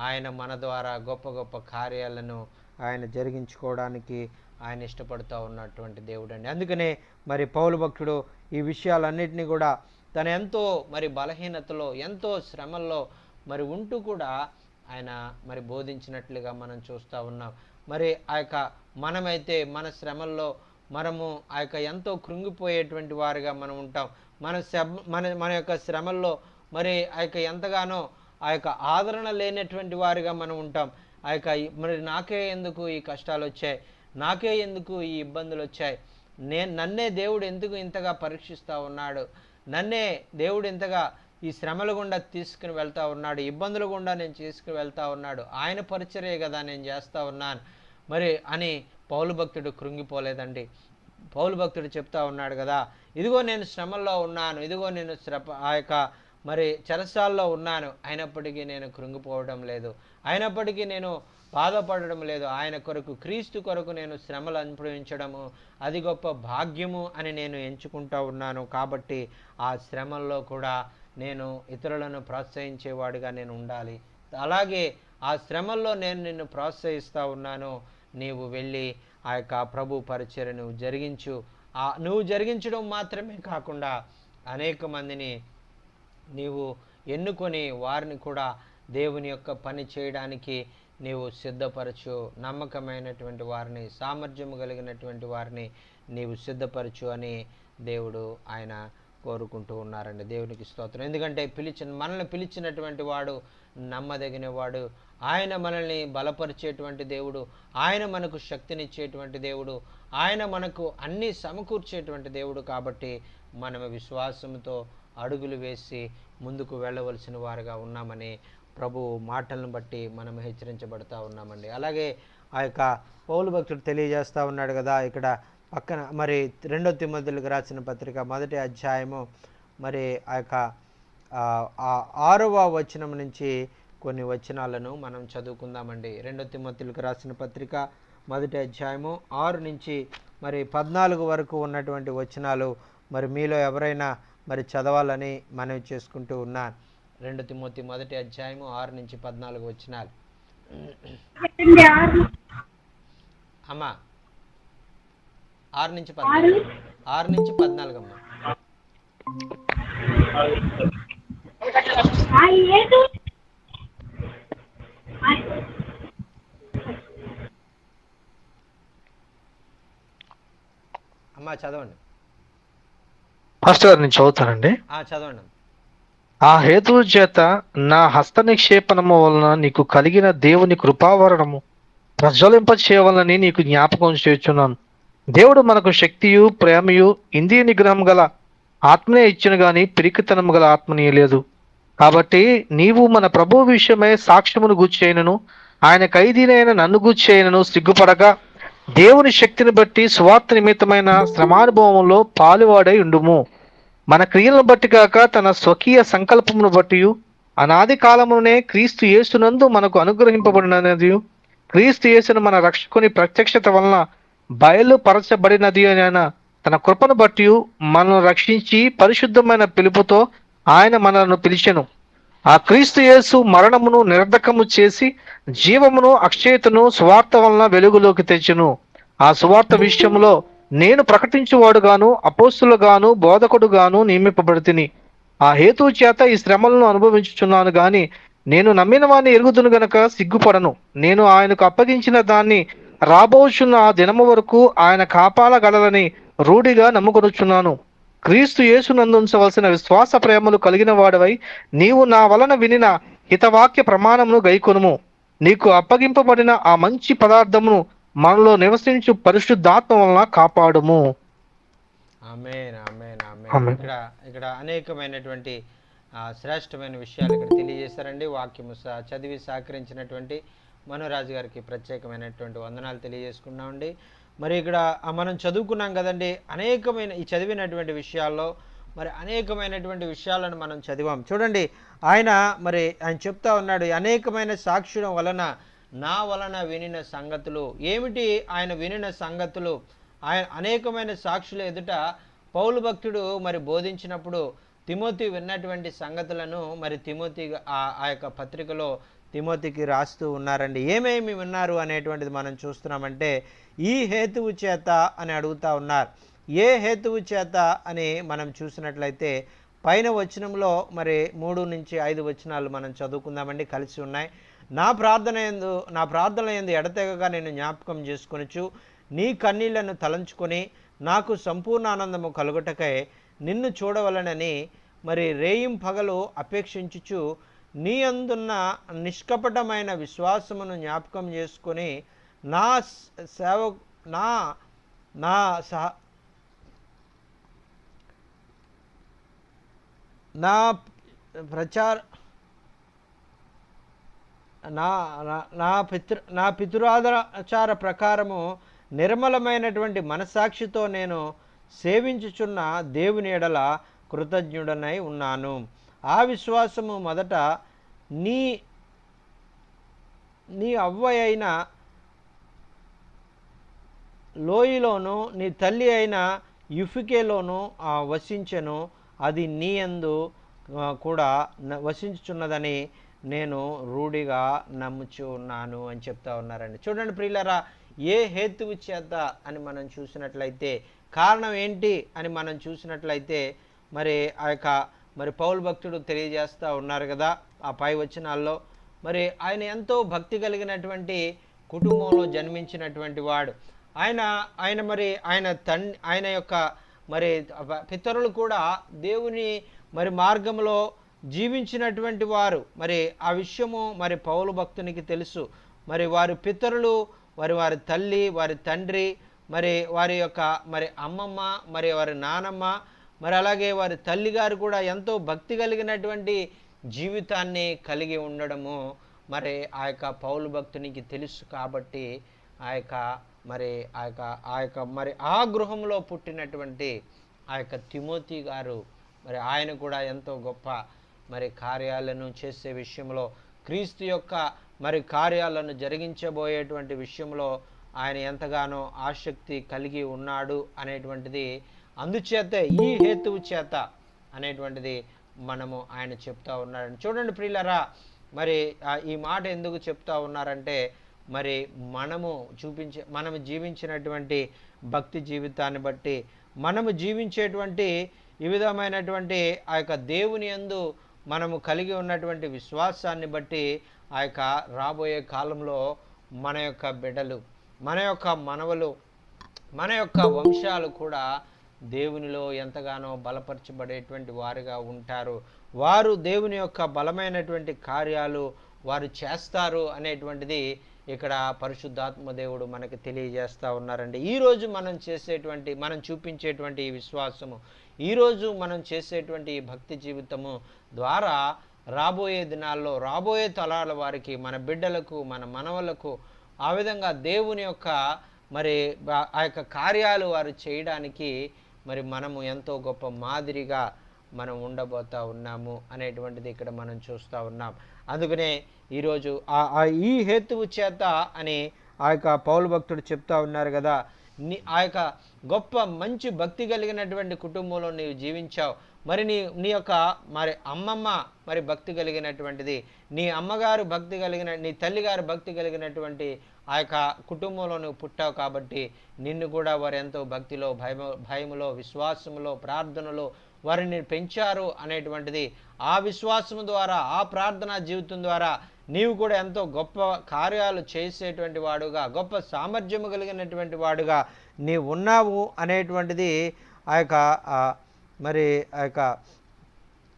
ఆయన మన ద్వారా గొప్ప గొప్ప కార్యాలను ఆయన జరిగించుకోవడానికి ఆయన ఇష్టపడుతూ ఉన్నటువంటి దేవుడు అండి. అందుకనే మరి పౌలు భక్తుడు ఈ విషయాలన్నింటినీ కూడా తన ఎంతో మరి బలహీనతలో, ఎంతో శ్రమల్లో మరి ఉంటూ కూడా ఆయన మరి బోధించినట్లుగా మనం చూస్తూ ఉన్నాం. మరి మనమైతే మన శ్రమల్లో మనము ఎంతో కృంగిపోయేటువంటి వారిగా మనం ఉంటాం. మన యొక్క శ్రమల్లో మరి ఎంతగానో ఆదరణ లేనటువంటి వారిగా మనం ఉంటాం. మరి నాకే ఎందుకు ఈ కష్టాలు వచ్చాయి, నాకే ఎందుకు ఈ ఇబ్బందులు వచ్చాయి, నన్నే దేవుడు ఎందుకు ఇంతగా పరీక్షిస్తూ ఉన్నాడు, నన్నే దేవుడు ఇంతగా ఈ శ్రమల గుండా తీసుకుని వెళ్తూ ఉన్నాడు, ఇబ్బందుల గుండా నేను తీసుకుని వెళ్తూ ఉన్నాడు, ఆయన పరిచర్య కదా నేను చేస్తూ ఉన్నాను మరి అని పౌలు భక్తుడు కృంగిపోలేదండి. పౌలు భక్తుడు చెప్తా ఉన్నాడు కదా, ఇదిగో నేను శ్రమల్లో ఉన్నాను, ఇదిగో నేను మరి చెరసాల్లో ఉన్నాను, అయినప్పటికీ నేను కృంగిపోవడం లేదు, అయినప్పటికీ నేను బాధపడడం లేదు. ఆయన కొరకు, క్రీస్తు కొరకు నేను శ్రమలు అనుభవించడము అది గొప్ప భాగ్యము అని నేను ఎంచుకుంటూ ఉన్నాను. కాబట్టి ఆ శ్రమల్లో కూడా నేను ఇతరులను ప్రోత్సహించేవాడిగా నేను ఉండాలి. అలాగే ఆ శ్రమల్లో నేను నిన్ను ప్రోత్సహిస్తూ ఉన్నాను, నీవు వెళ్ళి ప్రభు పరిచర్యను జరిగించు. నువ్వు జరిగించడం మాత్రమే కాకుండా అనేక మందిని నీవు ఎన్నుకొని వారిని కూడా దేవుని యొక్క పని చేయడానికి నీవు సిద్ధపరచు. నమ్మకమైనటువంటి వారిని, సామర్థ్యం కలిగినటువంటి వారిని నీవు సిద్ధపరచు అని దేవుడు ఆయన కోరుకుంటూ ఉన్నారండి. దేవునికి స్తోత్రం. ఎందుకంటే మనల్ని పిలిచినటువంటి వాడు నమ్మదగిన వాడు, ఆయన మనల్ని బలపరిచేటువంటి దేవుడు, ఆయన మనకు శక్తినిచ్చేటువంటి దేవుడు, ఆయన మనకు అన్నీ సమకూర్చేటువంటి దేవుడు. కాబట్టి మనం విశ్వాసంతో అడుగులు వేసి ముందుకు వెళ్ళవలసిన వారుగా ఉన్నామని ప్రభు మాటలను బట్టి మనం హెచ్చరించబడతా ఉన్నామండి. అలాగే పౌలు భక్తుడు తెలియజేస్తూ ఉన్నాడు కదా, ఇక్కడ పక్కన మరి 2 తిమోతిలకు రాసిన పత్రిక 1వ అధ్యాయము మరి 6వ వచనం నుంచి కొన్ని వచనాలను మనం చదువుకుందామండి. 2 తిమోతిలకు రాసిన పత్రిక 1వ అధ్యాయము 6 నుంచి మరి 14 వరకు ఉన్నటువంటి వచనాలు మరి మీలో ఎవరైనా మరి చదవాలని మనవి చేసుకుంటూ ఉన్నాను. 2 తిమోతి 1వ అధ్యాయము 6 నుంచి 14 వచనాలు. అమ్మా 6 నుంచి 14 అమ్మా. అమ్మా చదవండి. ఫస్ట్ గారు నేను చదువుతానండి. చదవండి. ఆ హేతువు చేత నా హస్త నిక్షేపణము వలన నీకు కలిగిన దేవుని కృపావరణము ప్రజ్వలింప చేయవలనని నీకు జ్ఞాపకం చేస్తున్నాను. దేవుడు మనకు శక్తియు ప్రేమయు ఇంద్రియ నిగ్రహం గల ఆత్మనే ఇచ్చిన గాని పిరికితనము గల ఆత్మనే లేదు. కాబట్టి నీవు మన ప్రభు విషయమై సాక్ష్యమును గూర్చేయనను ఆయన ఖైదీనైన నన్ను గూర్చేయనను సిగ్గుపడగా దేవుని శక్తిని బట్టి సువార్త నిమిత్తమైన శ్రమానుభవంలో పాలువాడై ఉండుము. మన క్రియలను బట్టి కాక తన స్వకీయ సంకల్పమును బట్టి అనాది కాలమునే క్రీస్తు యేసునందు మనకు అనుగ్రహింపబడినది, క్రీస్తు యేసును మన రక్షకుని ప్రత్యక్షత వలన బయలుపరచబడినది అయిన తన కృపను బట్టి మనల్ని రక్షించి పరిశుద్ధమైన పిలుపుతో ఆయన మనల్ని పిలిచెను. ఆ క్రీస్తు యేసు మరణమును నిరర్ధకము చేసి జీవమును అక్షయతను సువార్త వలన వెలుగులోకి తెచ్చును. ఆ సువార్త విషయంలో నేను ప్రకటించువాడుగాను అపోస్తులుగాను బోధకుడుగాను నియమింపబడితిని. ఆ హేతువు చేత ఈ శ్రమలను అనుభవించుచున్నాను గాని నేను నమ్మిన వారిని ఎరుగుదును గనక సిగ్గుపడను. నేను ఆయనకు అప్పగించిన దాన్ని రాబోచున్న ఆ దినము వరకు ఆయన కాపాడగలరని రూఢిగా నమ్ముకొనుచున్నాను. క్రీస్తు యేసునందు ఉంచవలసిన విశ్వాస ప్రేమలు కలిగిన వాడవై నీవు నా వలన వినిన హితవాక్య ప్రమాణమును గైకొనుము. నీకు అప్పగింపబడిన ఆ మంచి పదార్థమును మనలో నివసించు పరిశుద్ధాత్మ వలన కాపాడుము. ఆమేన్, ఆమేన్, ఆమేన్. ఆమేన్. ఇక్కడ ఇక్కడ అనేకమైనటువంటి శ్రేష్టమైన విషయాలు ఇక్కడ తెలియజేశారండి. వాక్యము చదివి సహకరించినటువంటి మనోరాజు గారికి ప్రత్యేకమైనటువంటి వందనాలు తెలియజేసుకున్నామండి. మరి ఇక్కడ మనం చదువుకున్నాం కదండి, అనేకమైన ఈ చదివినటువంటి విషయాల్లో మరి అనేకమైనటువంటి విషయాలను మనం చదివాం. చూడండి, ఆయన చెప్తా ఉన్నాడు, అనేకమైన సాక్షుల వలన నా వలన వినిన సంగతులు. ఏమిటి ఆయన వినిన సంగతులు? ఆయన అనేకమైన సాక్షుల ఎదుట పౌలు భక్తుడు మరి బోధించినప్పుడు తిమోతి విన్నటువంటి సంగతులను మరి తిమోతి ఆ యొక్క పత్రికలో తిమోతికి రాస్తూ ఉన్నారండి. ఏమేమి విన్నారు అనేటువంటిది మనం చూస్తున్నామంటే, ఈ హేతువు చేత అని అడుగుతా ఉన్నారు. ఏ హేతువు చేత అని మనం చూసినట్లయితే పైన వచనంలో మరి 3 నుంచి 5 వచనాలు మనం చదువుకుందామండి, కలిసి ఉన్నాయి. నా ప్రార్థన యందు ఎడతెగక నేను జ్ఞాపకం చేసుకొనుచు నీ కన్నీళ్లను తలంచుకొని నాకు సంపూర్ణ ఆనందము కలుగుటకై నిన్ను చూడవలనని మరి రేయింపగలు అపేక్షించుచు నీ అందున్న నిష్కపటమైన విశ్వాసమును జ్ఞాపకం చేసుకొని నా సేవ నా నా సహ నా ప్రచార నా నా పితృాచార ప్రకారము నిర్మలమైనటువంటి మనసాక్షితో నేను సేవించుచున్న దేవుని ఎడల కృతజ్ఞుడనై ఉన్నాను. ఆ విశ్వాసము మొదట నీ నీ అవ్వ అయిన లోయలోను నీ తల్లి అయిన యుఫికేలోను వసించెను. అది నీ యందు కూడా వసించుచున్నదని నేను రూఢిగా నమ్ముచు ఉన్నాను అని చెప్తా ఉన్నారండి. చూడండి ప్రియులారా, ఏ హేతువు చేత అని మనం చూసినట్లయితే, కారణం ఏంటి అని మనం చూసినట్లయితే మరి మరి పౌలు భక్తుడు తెలియజేస్తూ ఉన్నారు కదా ఆ పై వచనాల్లో. మరి ఆయన ఎంతో భక్తి కలిగినటువంటి కుటుంబంలో జన్మించినటువంటి వాడు. ఆయన యొక్క మరి పితరులు కూడా దేవుని మరి మార్గంలో జీవించినటువంటి వారు. మరి ఆ విషయము మరి పౌలు భక్తునికి తెలుసు. మరి వారి పితరులు, వారి తల్లి, వారి తండ్రి, మరి వారి యొక్క మరి అమ్మమ్మ, మరి వారి నానమ్మ, మరి అలాగే వారి తల్లిగారు కూడా ఎంతో భక్తి కలిగినటువంటి జీవితాన్ని కలిగి ఉండడము మరి ఆ యొక్క పౌలు భక్తునికి తెలుసు. కాబట్టి మరి ఆ గృహంలో పుట్టినటువంటి ఆ యొక్క తిమోతి గారు మరి ఆయన కూడా ఎంతో గొప్ప మరి కార్యాలను చేసే విషయంలో, క్రీస్తు యొక్క మరి కార్యాలను జరిగించబోయేటువంటి విషయంలో ఆయన ఎంతగానో ఆసక్తి కలిగి ఉన్నాడు అనేటువంటిది, అందుచేతే ఈ హేతువు చేత అనేటువంటిది ఆయన చెప్తా ఉన్నాడు. చూడండి ప్రియులరా, మరి ఈ మాట ఎందుకు చెప్తా ఉన్నారంటే, మరి మనము జీవించినటువంటి భక్తి జీవితాన్ని బట్టి, మనము జీవించేటువంటి ఈ విధమైనటువంటి ఆ యొక్క దేవుని యందు మనము కలిగి ఉన్నటువంటి విశ్వాసాన్ని బట్టి ఆ యొక్క రాబోయే కాలంలో మన యొక్క బిడ్డలు, మన యొక్క మనవలు, మన యొక్క వంశాలు కూడా దేవునిలో ఎంతగానో బలపరచబడేటువంటి వారుగా ఉంటారు. వారు దేవుని యొక్క బలమైనటువంటి కార్యాలు వారు చేస్తారు అనేటువంటిది ఇక్కడ పరిశుద్ధాత్మ దేవుడు మనకి తెలియజేస్తూ ఉన్నారండి. ఈరోజు మనం చూపించేటువంటి ఈ విశ్వాసము, ఈరోజు మనం చేసేటువంటి ఈ భక్తి జీవితము ద్వారా రాబోయే దినాల్లో, రాబోయే తరాల వారికి, మన బిడ్డలకు, మన మనవలకు ఆ విధంగా దేవుని యొక్క మరి ఆ యొక్క కార్యాలు వారు చేయడానికి మరి మనము ఎంతో గొప్ప మాదిరిగా మనం ఉండబోతా ఉన్నాము అనేటువంటిది ఇక్కడ మనం చూస్తూ ఉన్నాం. అందుకనే ఈరోజు ఈ హేతువు చేత అని ఆ యొక్క పౌలు భక్తుడు చెప్తా ఉన్నారు కదా, ఆ యొక్క గొప్ప మంచి భక్తి కలిగినటువంటి కుటుంబంలో నీవు జీవించావు. మరి నీ యొక్క మరి అమ్మమ్మ మరి భక్తి కలిగినటువంటిది, నీ అమ్మగారు భక్తి కలిగిన, నీ తల్లిగారు భక్తి కలిగినటువంటి ఆ యొక్క కుటుంబంలో నువ్వు పుట్టావు కాబట్టి నిన్ను కూడా వారు ఎంతో భక్తిలో, భయములో, విశ్వాసములో, ప్రార్థనలో వారిని పెంచారు అనేటువంటిది, ఆ విశ్వాసము ద్వారా, ఆ ప్రార్థనా జీవితం ద్వారా నీవు కూడా ఎంతో గొప్ప కార్యాలు చేసేటువంటి వాడుగా, గొప్ప సామర్థ్యము కలిగినటువంటి వాడుగా నీవు ఉన్నావు అనేటువంటిది ఆ యొక్క మరి ఆ యొక్క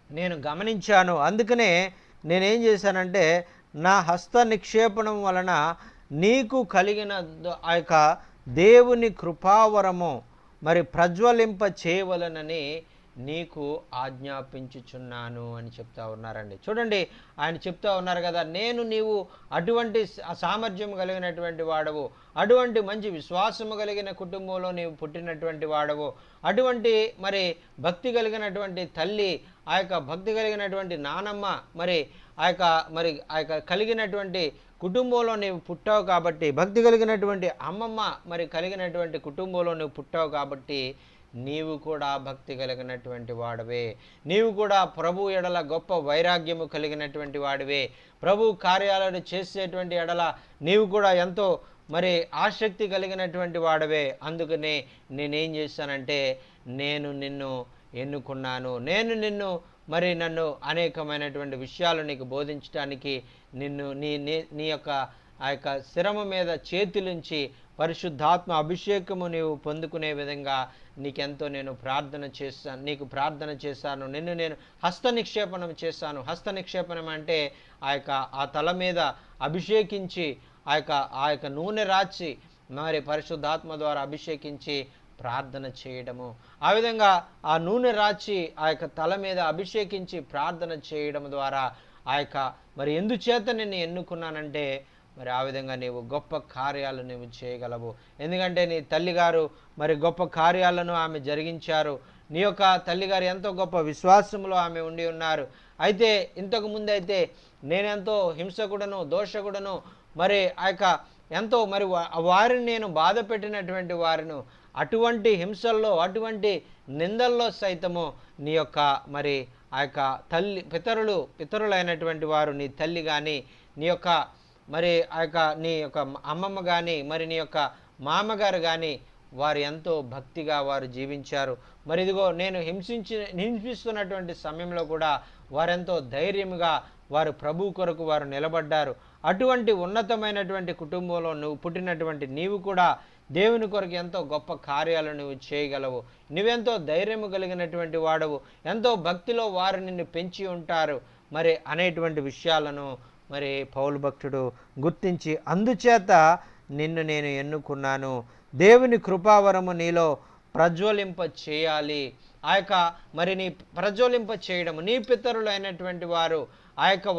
నేను గమనించాను. అందుకనే నేనేం చేశానంటే, నా హస్త నిక్షేపణం వలన నీకు కలిగిన ఆ యొక్క దేవుని కృపావరము మరి ప్రజ్వలింప చేయవలనని నీకు ఆజ్ఞాపించుచున్నాను అని చెప్తా ఉన్నారండి. చూడండి, ఆయన చెప్తా ఉన్నారు కదా, నీవు అటువంటి సామర్థ్యం కలిగినటువంటి వాడవు, అటువంటి మంచి విశ్వాసము కలిగిన కుటుంబంలో నీవు పుట్టినటువంటి వాడవు, అటువంటి మరి భక్తి కలిగినటువంటి తల్లి, ఆ యొక్క భక్తి కలిగినటువంటి నానమ్మ, మరి ఆ యొక్క కలిగినటువంటి కుటుంబంలో నీవు పుట్టావు కాబట్టి, భక్తి కలిగినటువంటి అమ్మమ్మ మరి కలిగినటువంటి కుటుంబంలో నువ్వు పుట్టావు కాబట్టి నీవు కూడా భక్తి కలిగినటువంటి వాడవే, నీవు కూడా ప్రభు ఎడల గొప్ప వైరాగ్యము కలిగినటువంటి వాడివే, ప్రభు కార్యాలను చేసేటువంటి ఎడల నీవు కూడా ఎంతో మరి ఆసక్తి కలిగినటువంటి వాడవే. అందుకనే నేనేం చేశానంటే, నేను నిన్ను ఎన్నుకున్నాను, నన్ను అనేకమైనటువంటి విషయాలు నీకు బోధించడానికి నిన్ను నీ యొక్క ఆ యొక్క శిరము మీద చేతులుంచి పరిశుద్ధాత్మ అభిషేకము నీవు పొందుకునే విధంగా నీకెంతో నేను ప్రార్థన చేశాను, నిన్ను నేను హస్త నిక్షేపణం చేశాను. హస్త నిక్షేపణం అంటే ఆ తల మీద అభిషేకించి ఆ యొక్క నూనె రాచి మరి పరిశుద్ధాత్మ ద్వారా అభిషేకించి ప్రార్థన చేయడము. ఆ విధంగా ఆ నూనె రాచి ఆ యొక్క తల మీద అభిషేకించి ప్రార్థన చేయడం ద్వారా మరి ఎందుచేత నిన్ను ఎన్నుకున్నానంటే, మరి ఆ విధంగా నీవు గొప్ప కార్యాలు నీవు చేయగలవు. ఎందుకంటే నీ తల్లిగారు మరి గొప్ప కార్యాలను ఆమె జరిగించారు. నీ యొక్క తల్లిగారు ఎంతో గొప్ప విశ్వాసంలో ఆమె ఉండి ఉన్నారు. అయితే ఇంతకు ముందైతే నేనెంతో హింసకుడను, దోషకుడను, మరి ఎంతో మరి వారిని నేను బాధ పెట్టినటువంటి వారిను, అటువంటి హింసల్లో, అటువంటి నిందల్లో సైతము నీ యొక్క మరి పితరులైనటువంటి వారు, నీ తల్లి కానీ, నీ యొక్క మరి నీ యొక్క అమ్మమ్మ కానీ, మరి నీ యొక్క మామగారు కానీ వారు ఎంతో భక్తిగా వారు జీవించారు. మరి ఇదిగో నేను హింసిస్తున్నటువంటి సమయంలో కూడా వారెంతో ధైర్యంగా వారు ప్రభు కొరకు వారు నిలబడ్డారు. అటువంటి ఉన్నతమైనటువంటి కుటుంబంలో నువ్వు పుట్టినటువంటి నీవు కూడా దేవుని కొరకు ఎంతో గొప్ప కార్యాలు నువ్వు చేయగలవు. నువ్వెంతో ధైర్యము కలిగినటువంటి వాడవు, ఎంతో భక్తిలో వారు నిన్ను పెంచి ఉంటారు మరి అనేటువంటి విషయాలను మరి పౌలు భక్తుడు గుర్తించి, అందుచేత నిన్ను నేను ఎన్నుకున్నాను, దేవుని కృపావరము నీలో ప్రజ్వలింప చేయాలి. మరి నీ ప్రజ్వలింప చేయడము, నీ పితరులైనటువంటి వారు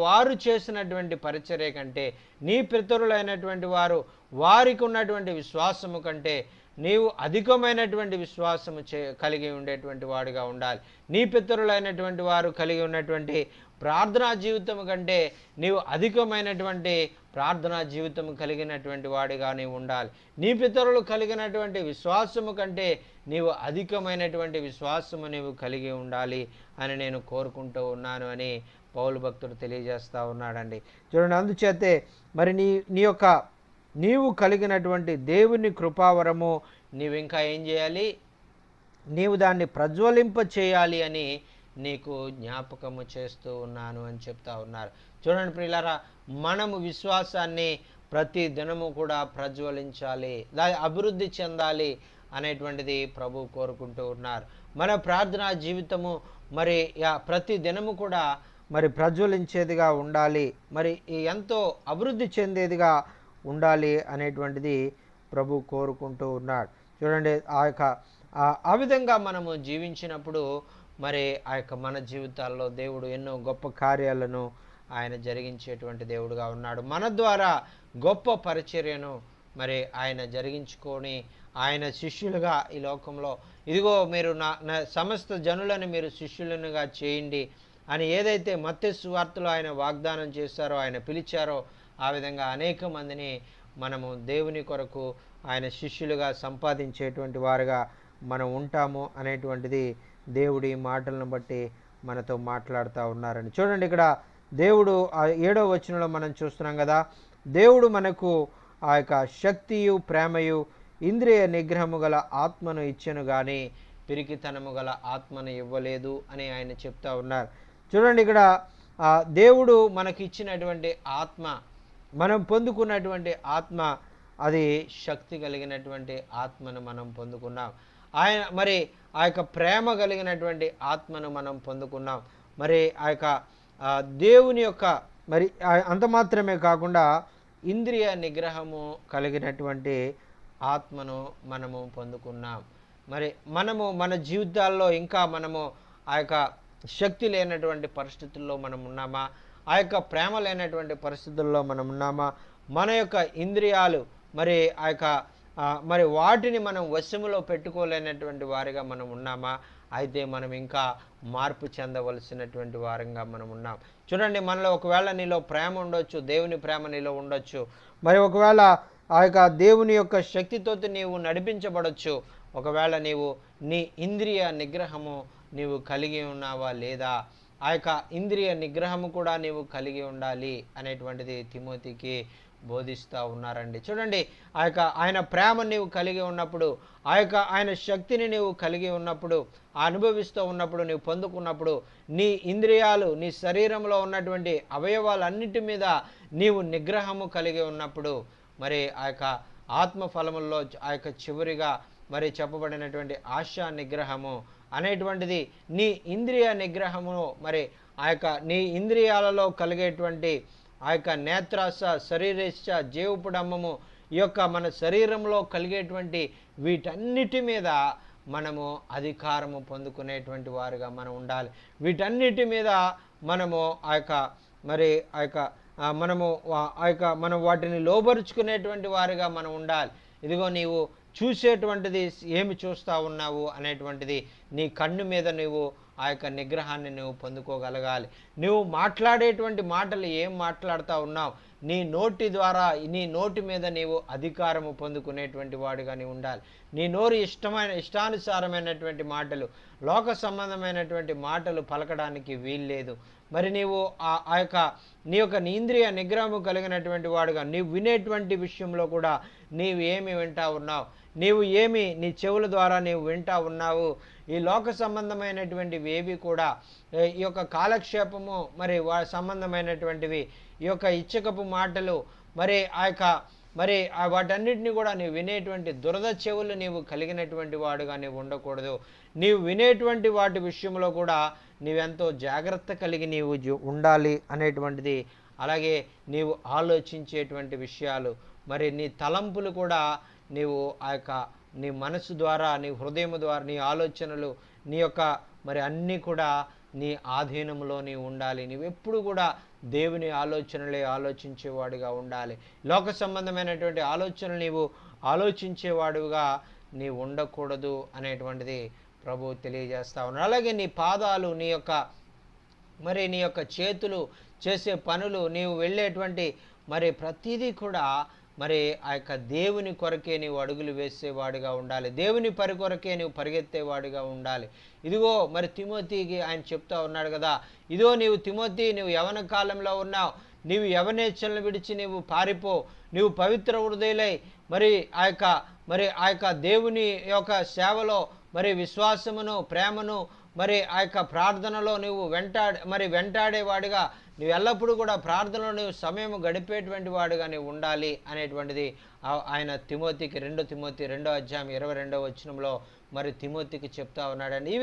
వారు చేసినటువంటి పరిచర్య కంటే, నీ పితరులైనటువంటి వారు వారికి ఉన్నటువంటి విశ్వాసము కంటే నీవు అధికమైనటువంటి విశ్వాసము కలిగి ఉండేటువంటి వాడుగా ఉండాలి. నీ పితరులైనటువంటి వారు కలిగి ఉన్నటువంటి ప్రార్థనా జీవితం కంటే నీవు అధికమైనటువంటి ప్రార్థనా జీవితం కలిగినటువంటి వాడిగా నీవు ఉండాలి. నీ పితరులు కలిగినటువంటి విశ్వాసము కంటే నీవు అధికమైనటువంటి విశ్వాసము నీవు కలిగి ఉండాలి అని నేను కోరుకుంటూ ఉన్నాను అని పౌలు భక్తుడు తెలియజేస్తూ ఉన్నాడండి. చూడండి, అందుచేతే మరి నీవు కలిగినటువంటి దేవుని కృపావరము నీవు ఇంకా ఏం చేయాలి, నీవు దాన్ని ప్రజ్వలింప చేయాలి అని నీకు జ్ఞాపకము చేస్తూ ఉన్నాను అని చెప్తా ఉన్నారు. చూడండి ప్రియులారా, మనము విశ్వాసాన్ని ప్రతి దినము కూడా ప్రజ్వలించాలి, అభివృద్ధి చెందాలి అనేటువంటిది ప్రభు కోరుకుంటూ ఉన్నారు. మన ప్రార్థనా జీవితము మరి ప్రతి దినము కూడా మరి ప్రజ్వలించేదిగా ఉండాలి, మరి ఎంతో అభివృద్ధి చెందేదిగా ఉండాలి అనేటువంటిది ప్రభు కోరుకుంటూ ఉన్నాడు. చూడండి, ఆ విధంగా మనము జీవించినప్పుడు మరి మన జీవితాల్లో దేవుడు ఎన్నో గొప్ప కార్యాలను ఆయన జరిగించేటువంటి దేవుడుగా ఉన్నాడు. మన ద్వారా గొప్ప పరిచర్యను మరి ఆయన జరిగించుకొని ఆయన శిష్యులుగా ఈ లోకంలో, ఇదిగో మీరు నా సమస్త జనులను మీరు శిష్యులనుగా చేయండి అని ఏదైతే మత్తయి సువార్తలో ఆయన వాగ్దానం చేశారో, ఆయన పిలిచారో, ఆ విధంగా అనేక మందిని మనము దేవుని కొరకు ఆయన శిష్యులుగా సంపాదించేటువంటి వారుగా మనం ఉంటాము అనేటువంటిది దేవుడి మాటలను బట్టి మనతో మాట్లాడుతూ ఉన్నారని చూడండి. ఇక్కడ దేవుడు 7వ వచనంలో మనం చూస్తున్నాం కదా, దేవుడు మనకు ఆ యొక్క శక్తియు ప్రేమయు ఇంద్రియ నిగ్రహము గల ఆత్మను ఇచ్చెను కానీ పిరికితనము గల ఆత్మను ఇవ్వలేదు అని ఆయన చెప్తా ఉన్నారు. చూడండి, ఇక్కడ దేవుడు మనకి ఇచ్చినటువంటి ఆత్మ, మనం పొందుకున్నటువంటి ఆత్మ, అది శక్తి కలిగినటువంటి ఆత్మను మనం పొందుకున్నాం. ఆయన మరి ఆ యొక్క ప్రేమ కలిగినటువంటి ఆత్మను మనం పొందుకున్నాం. మరి ఆ యొక్క దేవుని యొక్క మరి అంత మాత్రమే కాకుండా ఇంద్రియ నిగ్రహము కలిగినటువంటి ఆత్మను మనము పొందుకున్నాం. మరి మనము మన జీవితాల్లో ఇంకా మనము ఆ యొక్క శక్తి లేనటువంటి పరిస్థితుల్లో మనం ఉన్నామా? ఆ యొక్క ప్రేమ లేనటువంటి పరిస్థితుల్లో మనం ఉన్నామా? మన యొక్క ఇంద్రియాలు మరి ఆ యొక్క మరి వాటిని మనం వశములో పెట్టుకోలేనటువంటి వారిగా మనం ఉన్నామా? అయితే మనం ఇంకా మార్పు చెందవలసినటువంటి వారంగా మనం ఉన్నాం. చూడండి, మనలో ఒకవేళ నీలో ప్రేమ ఉండొచ్చు, దేవుని ప్రేమ నీలో ఉండొచ్చు. మరి ఒకవేళ ఆ యొక్క దేవుని యొక్క శక్తితో నీవు నడిపించబడవచ్చు. ఒకవేళ నీవు నీ ఇంద్రియ నిగ్రహము నీవు కలిగి ఉన్నావా లేదా? ఆ యొక్క ఇంద్రియ నిగ్రహము కూడా నీవు కలిగి ఉండాలి అనేటువంటిది తిమోతికి బోధిస్తూ ఉన్నారండి. చూడండి, ఆ యొక్క ఆయన ప్రేమ నీవు కలిగి ఉన్నప్పుడు, ఆ యొక్క ఆయన శక్తిని నీవు కలిగి ఉన్నప్పుడు, అనుభవిస్తూ ఉన్నప్పుడు, నీవు పొందుకున్నప్పుడు, నీ ఇంద్రియాలు, నీ శరీరంలో ఉన్నటువంటి అవయవాలన్నిటి మీద నీవు నిగ్రహము కలిగి ఉన్నప్పుడు, మరి ఆ యొక్క ఆత్మఫలముల్లో ఆ యొక్క చివరిగా మరి చెప్పబడినటువంటి ఆశా నిగ్రహము అనేటువంటిది నీ ఇంద్రియ నిగ్రహము, మరి ఆ యొక్క నీ ఇంద్రియాలలో కలిగేటువంటి ఆ యొక్క నేత్రాశ, శరీరేచ్ఛ, జీవపుడమ్మము, ఈ యొక్క మన శరీరంలో కలిగేటువంటి వీటన్నిటి మీద మనము అధికారము పొందుకునేటువంటి వారుగా మనం ఉండాలి. వీటన్నిటి మీద మనము ఆ యొక్క మరి ఆ యొక్క మనం వాటిని లోబరుచుకునేటువంటి వారుగా మనం ఉండాలి. ఇదిగో నీవు చూసేటువంటిది ఏమి చూస్తూ ఉన్నావు అనేటువంటిది నీ కన్ను మీద నీవు ఆ యొక్క నిగ్రహాన్ని నువ్వు పొందుకోగలగాలి. నువ్వు మాట్లాడేటువంటి మాటలు ఏం మాట్లాడుతూ ఉన్నావు, నీ నోటి ద్వారా, నీ నోటి మీద నీవు అధికారము పొందుకునేటువంటి వాడుగా నీవు ఉండాలి. నీ నోరు ఇష్టానుసారమైనటువంటి మాటలు, లోక సంబంధమైనటువంటి మాటలు పలకడానికి వీల్లేదు. మరి నీవు ఆ యొక్క నీ యొక్క ఇంద్రియ నిగ్రహము కలిగినటువంటి వాడుగా నీవు వినేటువంటి విషయంలో కూడా నీవు ఏమి వింటా ఉన్నావు, నీవు ఏమి నీ చెవుల ద్వారా నీవు వింటా ఉన్నావు. ఈ లోక సంబంధమైనటువంటివి ఏవి కూడా, ఈ యొక్క కాలక్షేపము, మరి సంబంధమైనటువంటివి, ఈ యొక్క ఇచ్చకపు మాటలు, మరి ఆ యొక్క మరి వాటన్నిటిని కూడా నీవు వినేటువంటి దురద చెవులు నీవు కలిగినటువంటి వాడుగా నీవు ఉండకూడదు. నీవు వినేటువంటి వాటి విషయంలో కూడా నీవెంతో జాగ్రత్త కలిగి నీవు ఉండాలి అనేటువంటిది. అలాగే నీవు ఆలోచించేటువంటి విషయాలు, మరి నీ తలంపులు కూడా నీవు ఆ యొక్క నీ మనసు ద్వారా, నీ హృదయం ద్వారా, నీ ఆలోచనలు, నీ యొక్క మరి అన్నీ కూడా నీ ఆధీనంలో నీవు ఉండాలి. నీవెప్పుడు కూడా దేవుని ఆలోచనలే ఆలోచించేవాడుగా ఉండాలి. లోక సంబంధమైనటువంటి ఆలోచనలు నీవు ఆలోచించేవాడుగా నీవు ఉండకూడదు అనేటువంటిది ప్రభువు తెలియజేస్తా ఉన్నాడు. అలాగే నీ పాదాలు, నీ యొక్క చేతులు చేసే పనులు, నీవు వెళ్ళేటువంటి మరి ప్రతిదీ కూడా మరి ఆ యొక్క దేవుని కొరకే నీవు అడుగులు వేసేవాడుగా ఉండాలి. దేవుని పరి కొరకే నీవు పరిగెత్తేవాడుగా ఉండాలి. ఇదిగో మరి తిమోతికి ఆయన చెప్తా ఉన్నాడు కదా, ఇదిగో నీవు తిమోతి, నీవు యవన కాలంలో ఉన్నావు, నీవు యవనేచ్ఛలను విడిచి నీవు పారిపో, నీవు పవిత్ర హృదయులై మరి ఆ యొక్క దేవుని యొక్క సేవలో మరి విశ్వాసమును, ప్రేమను, మరి ఆ యొక్క ప్రార్థనలో నువ్వు వెంటాడేవాడిగా, నువ్వు ఎల్లప్పుడూ కూడా ప్రార్థనలో నువ్వు సమయం గడిపేటువంటి వాడుగా నువ్వు ఉండాలి అనేటువంటిది ఆయన తిమోతికి 2 తిమోతి 2వ అధ్యాయం 22వ వచనంలో మరి తిమోతికి చెప్తా ఉన్నాడండి. ఈ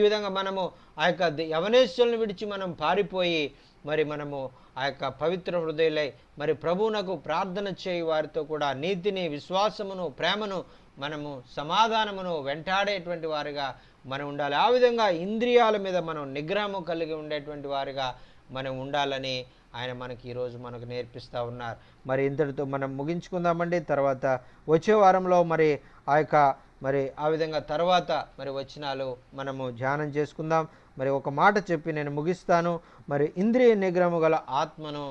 విధంగా మనము ఆ యొక్క యవనేశ్వరులను విడిచి మనం పారిపోయి మరి మనము ఆ యొక్క పవిత్ర హృదయులై మరి ప్రభువునకు ప్రార్థన చేయి వారితో కూడా నీతిని, విశ్వాసమును, ప్రేమను, మనము సమాధానమును వెంటాడేటువంటి వారిగా మనం ఉండాలి. ఆ విధంగా ఇంద్రియాల మీద మనం నిగ్రహము కలిగి ఉండేటువంటి వారిగా మనం ఉండాలని ఆయన ఈరోజు మనకు నేర్పిస్తూ ఉన్నారు. మరి ఇంతటితో మనం ముగించుకుందామండి. తర్వాత వచ్చే వారంలో మరి ఆ యొక్క మరి ఆ విధంగా తర్వాత మరి వచనాలు మనము ధ్యానం చేసుకుందాం. మరి ఒక మాట చెప్పి నేను ముగిస్తాను. మరి ఇంద్రియ నిగ్రహము గల ఆత్మను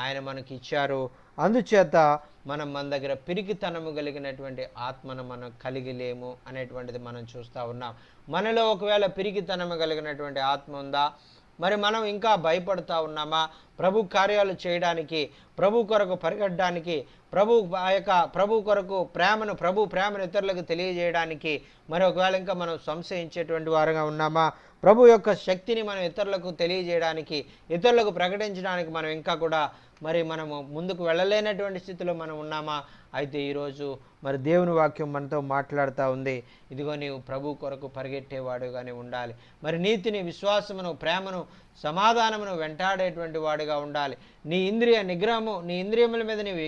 ఆయన మనకి ఇచ్చారు. అందుచేత మనం మన దగ్గర పిరికితనము కలిగినటువంటి ఆత్మను మనం కలిగి లేము అనేటువంటిది మనం చూస్తూ ఉన్నాం. మనలో ఒకవేళ పిరికితనము కలిగినటువంటి ఆత్మ ఉందా? మరి మనం ఇంకా భయపడుతూ ఉన్నామా? ప్రభు కార్యాలు చేయడానికి, ప్రభు కొరకు పరిగెట్టడానికి, ప్రభు కొరకు ప్రభు ప్రేమను ఇతరులకు తెలియజేయడానికి మరి ఒకవేళ ఇంకా మనం సంశయించేటువంటి వారుగా ఉన్నామా? ప్రభు యొక్క శక్తిని మనం ఇతరులకు తెలియజేయడానికి, ఇతరులకు ప్రకటించడానికి మనం ఇంకా కూడా మరి మనము ముందుకు వెళ్ళలేనటువంటి స్థితిలో మనం ఉన్నామా? అయితే ఈరోజు మరి దేవుని వాక్యం మనతో మాట్లాడుతూ ఉంది. ఇదిగో నీవు ప్రభు కొరకు పరిగెట్టేవాడుగానే ఉండాలి. మరి నీతిని, విశ్వాసమును, ప్రేమను, సమాధానమును వెంటాడేటువంటి వాడుగా ఉండాలి. నీ ఇంద్రియముల మీద నీవు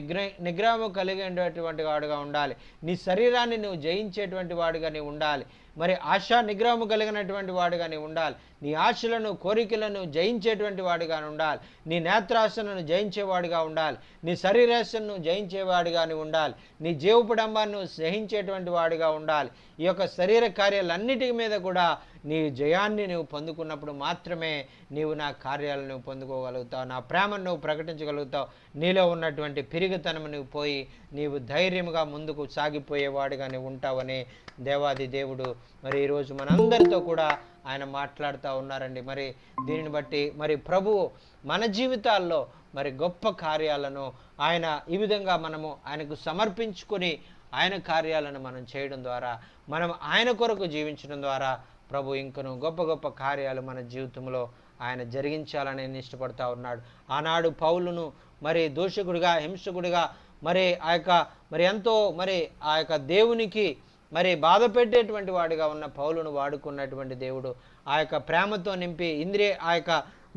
నిగ్రహము కలిగేటువంటి వాడుగా ఉండాలి. నీ శరీరాన్ని నువ్వు జయించేటువంటి వాడుగా నీవు ఉండాలి. మరి ఆశా నిగ్రహము కలిగినటువంటి వాడుగా నీవు ఉండాలి. నీ ఆశలను, కోరికలను జయించేటువంటి వాడుగా ఉండాలి. నీ నేత్రాశను జయించేవాడుగా ఉండాలి. నీ శరీరాశను జయించేవాడుగా నీవు ఉండాలి. నీ జీవపుడంబాన్ని జయించేటువంటి వాడుగా ఉండాలి. ఈ యొక్క శరీర కార్యాలన్నిటి మీద కూడా నీ జయాన్ని నువ్వు పొందుకున్నప్పుడు మాత్రమే నీవు నా కార్యాలను నువ్వు పొందుకోగలుగుతావు, నా ప్రేమను నువ్వు ప్రకటించగలుగుతావు. నీలో ఉన్నటువంటి పిరిగితనము నువ్వు పోయి నీవు ధైర్యంగా ముందుకు సాగిపోయేవాడుగా నువ్వు ఉంటావని దేవాది దేవుడు మరి ఈరోజు మనందరితో కూడా ఆయన మాట్లాడుతూ ఉన్నారండి. మరి దీనిని బట్టి మరి ప్రభువు మన జీవితాల్లో మరి గొప్ప కార్యాలను ఆయన ఈ విధంగా మనము ఆయనకు సమర్పించుకొని ఆయన కార్యాలను మనం చేయడం ద్వారా, మనం ఆయన కొరకు జీవించడం ద్వారా ప్రభు ఇంకను గొప్ప గొప్ప కార్యాలు మన జీవితంలో ఆయన జరిగించాలని ఇష్టపడుతూ ఉన్నాడు. ఆనాడు పౌలును మరి దూషకుడిగా, హింసకుడిగా మరి ఎంతో మరి ఆ యొక్క దేవునికి మరి బాధ పెట్టేటువంటి వాడిగా ఉన్న పౌలును వాడుకున్నటువంటి దేవుడు ఆ యొక్క ప్రేమతో నింపి,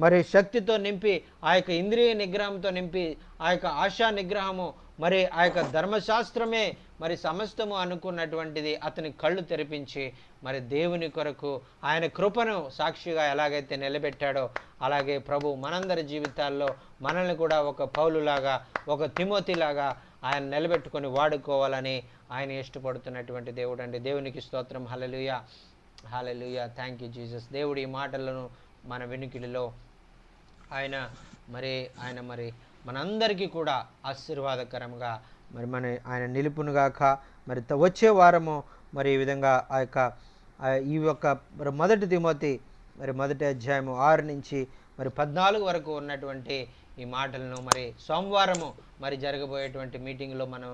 మరి శక్తితో నింపి, ఆ యొక్క ఇంద్రియ నిగ్రహంతో నింపి, ఆ యొక్క ఆశా నిగ్రహము మరి ఆ యొక్క ధర్మశాస్త్రమే మరి సమస్తము అనుకున్నటువంటిది అతని కళ్ళు తెరిపించి మరి దేవుని కొరకు ఆయన కృపను సాక్షిగా ఎలాగైతే నిలబెట్టాడో అలాగే ప్రభు మనందరి జీవితాల్లో మనల్ని కూడా ఒక పౌలులాగా, ఒక తిమోతిలాగా ఆయన నిలబెట్టుకొని వాడుకోవాలని ఆయన ఇష్టపడుతున్నటువంటి దేవుడు అండి. దేవునికి స్తోత్రం. Hallelujah, hallelujah. Thank you Jesus. దేవుడు ఈ మాటలను మన వెనుకిడిలో ఆయన మరి మనందరికీ కూడా ఆశీర్వాదకరంగా మరి ఆయన నిలుపునుగాక. మరి వచ్చే వారము మరి ఈ విధంగా ఈ యొక్క మొదటి తిమోతి మరి మొదటి అధ్యాయము 6 నుంచి మరి 14 వరకు ఉన్నటువంటి ఈ మాటలను మరి సోమవారము మరి జరగబోయేటువంటి మీటింగ్లో మనం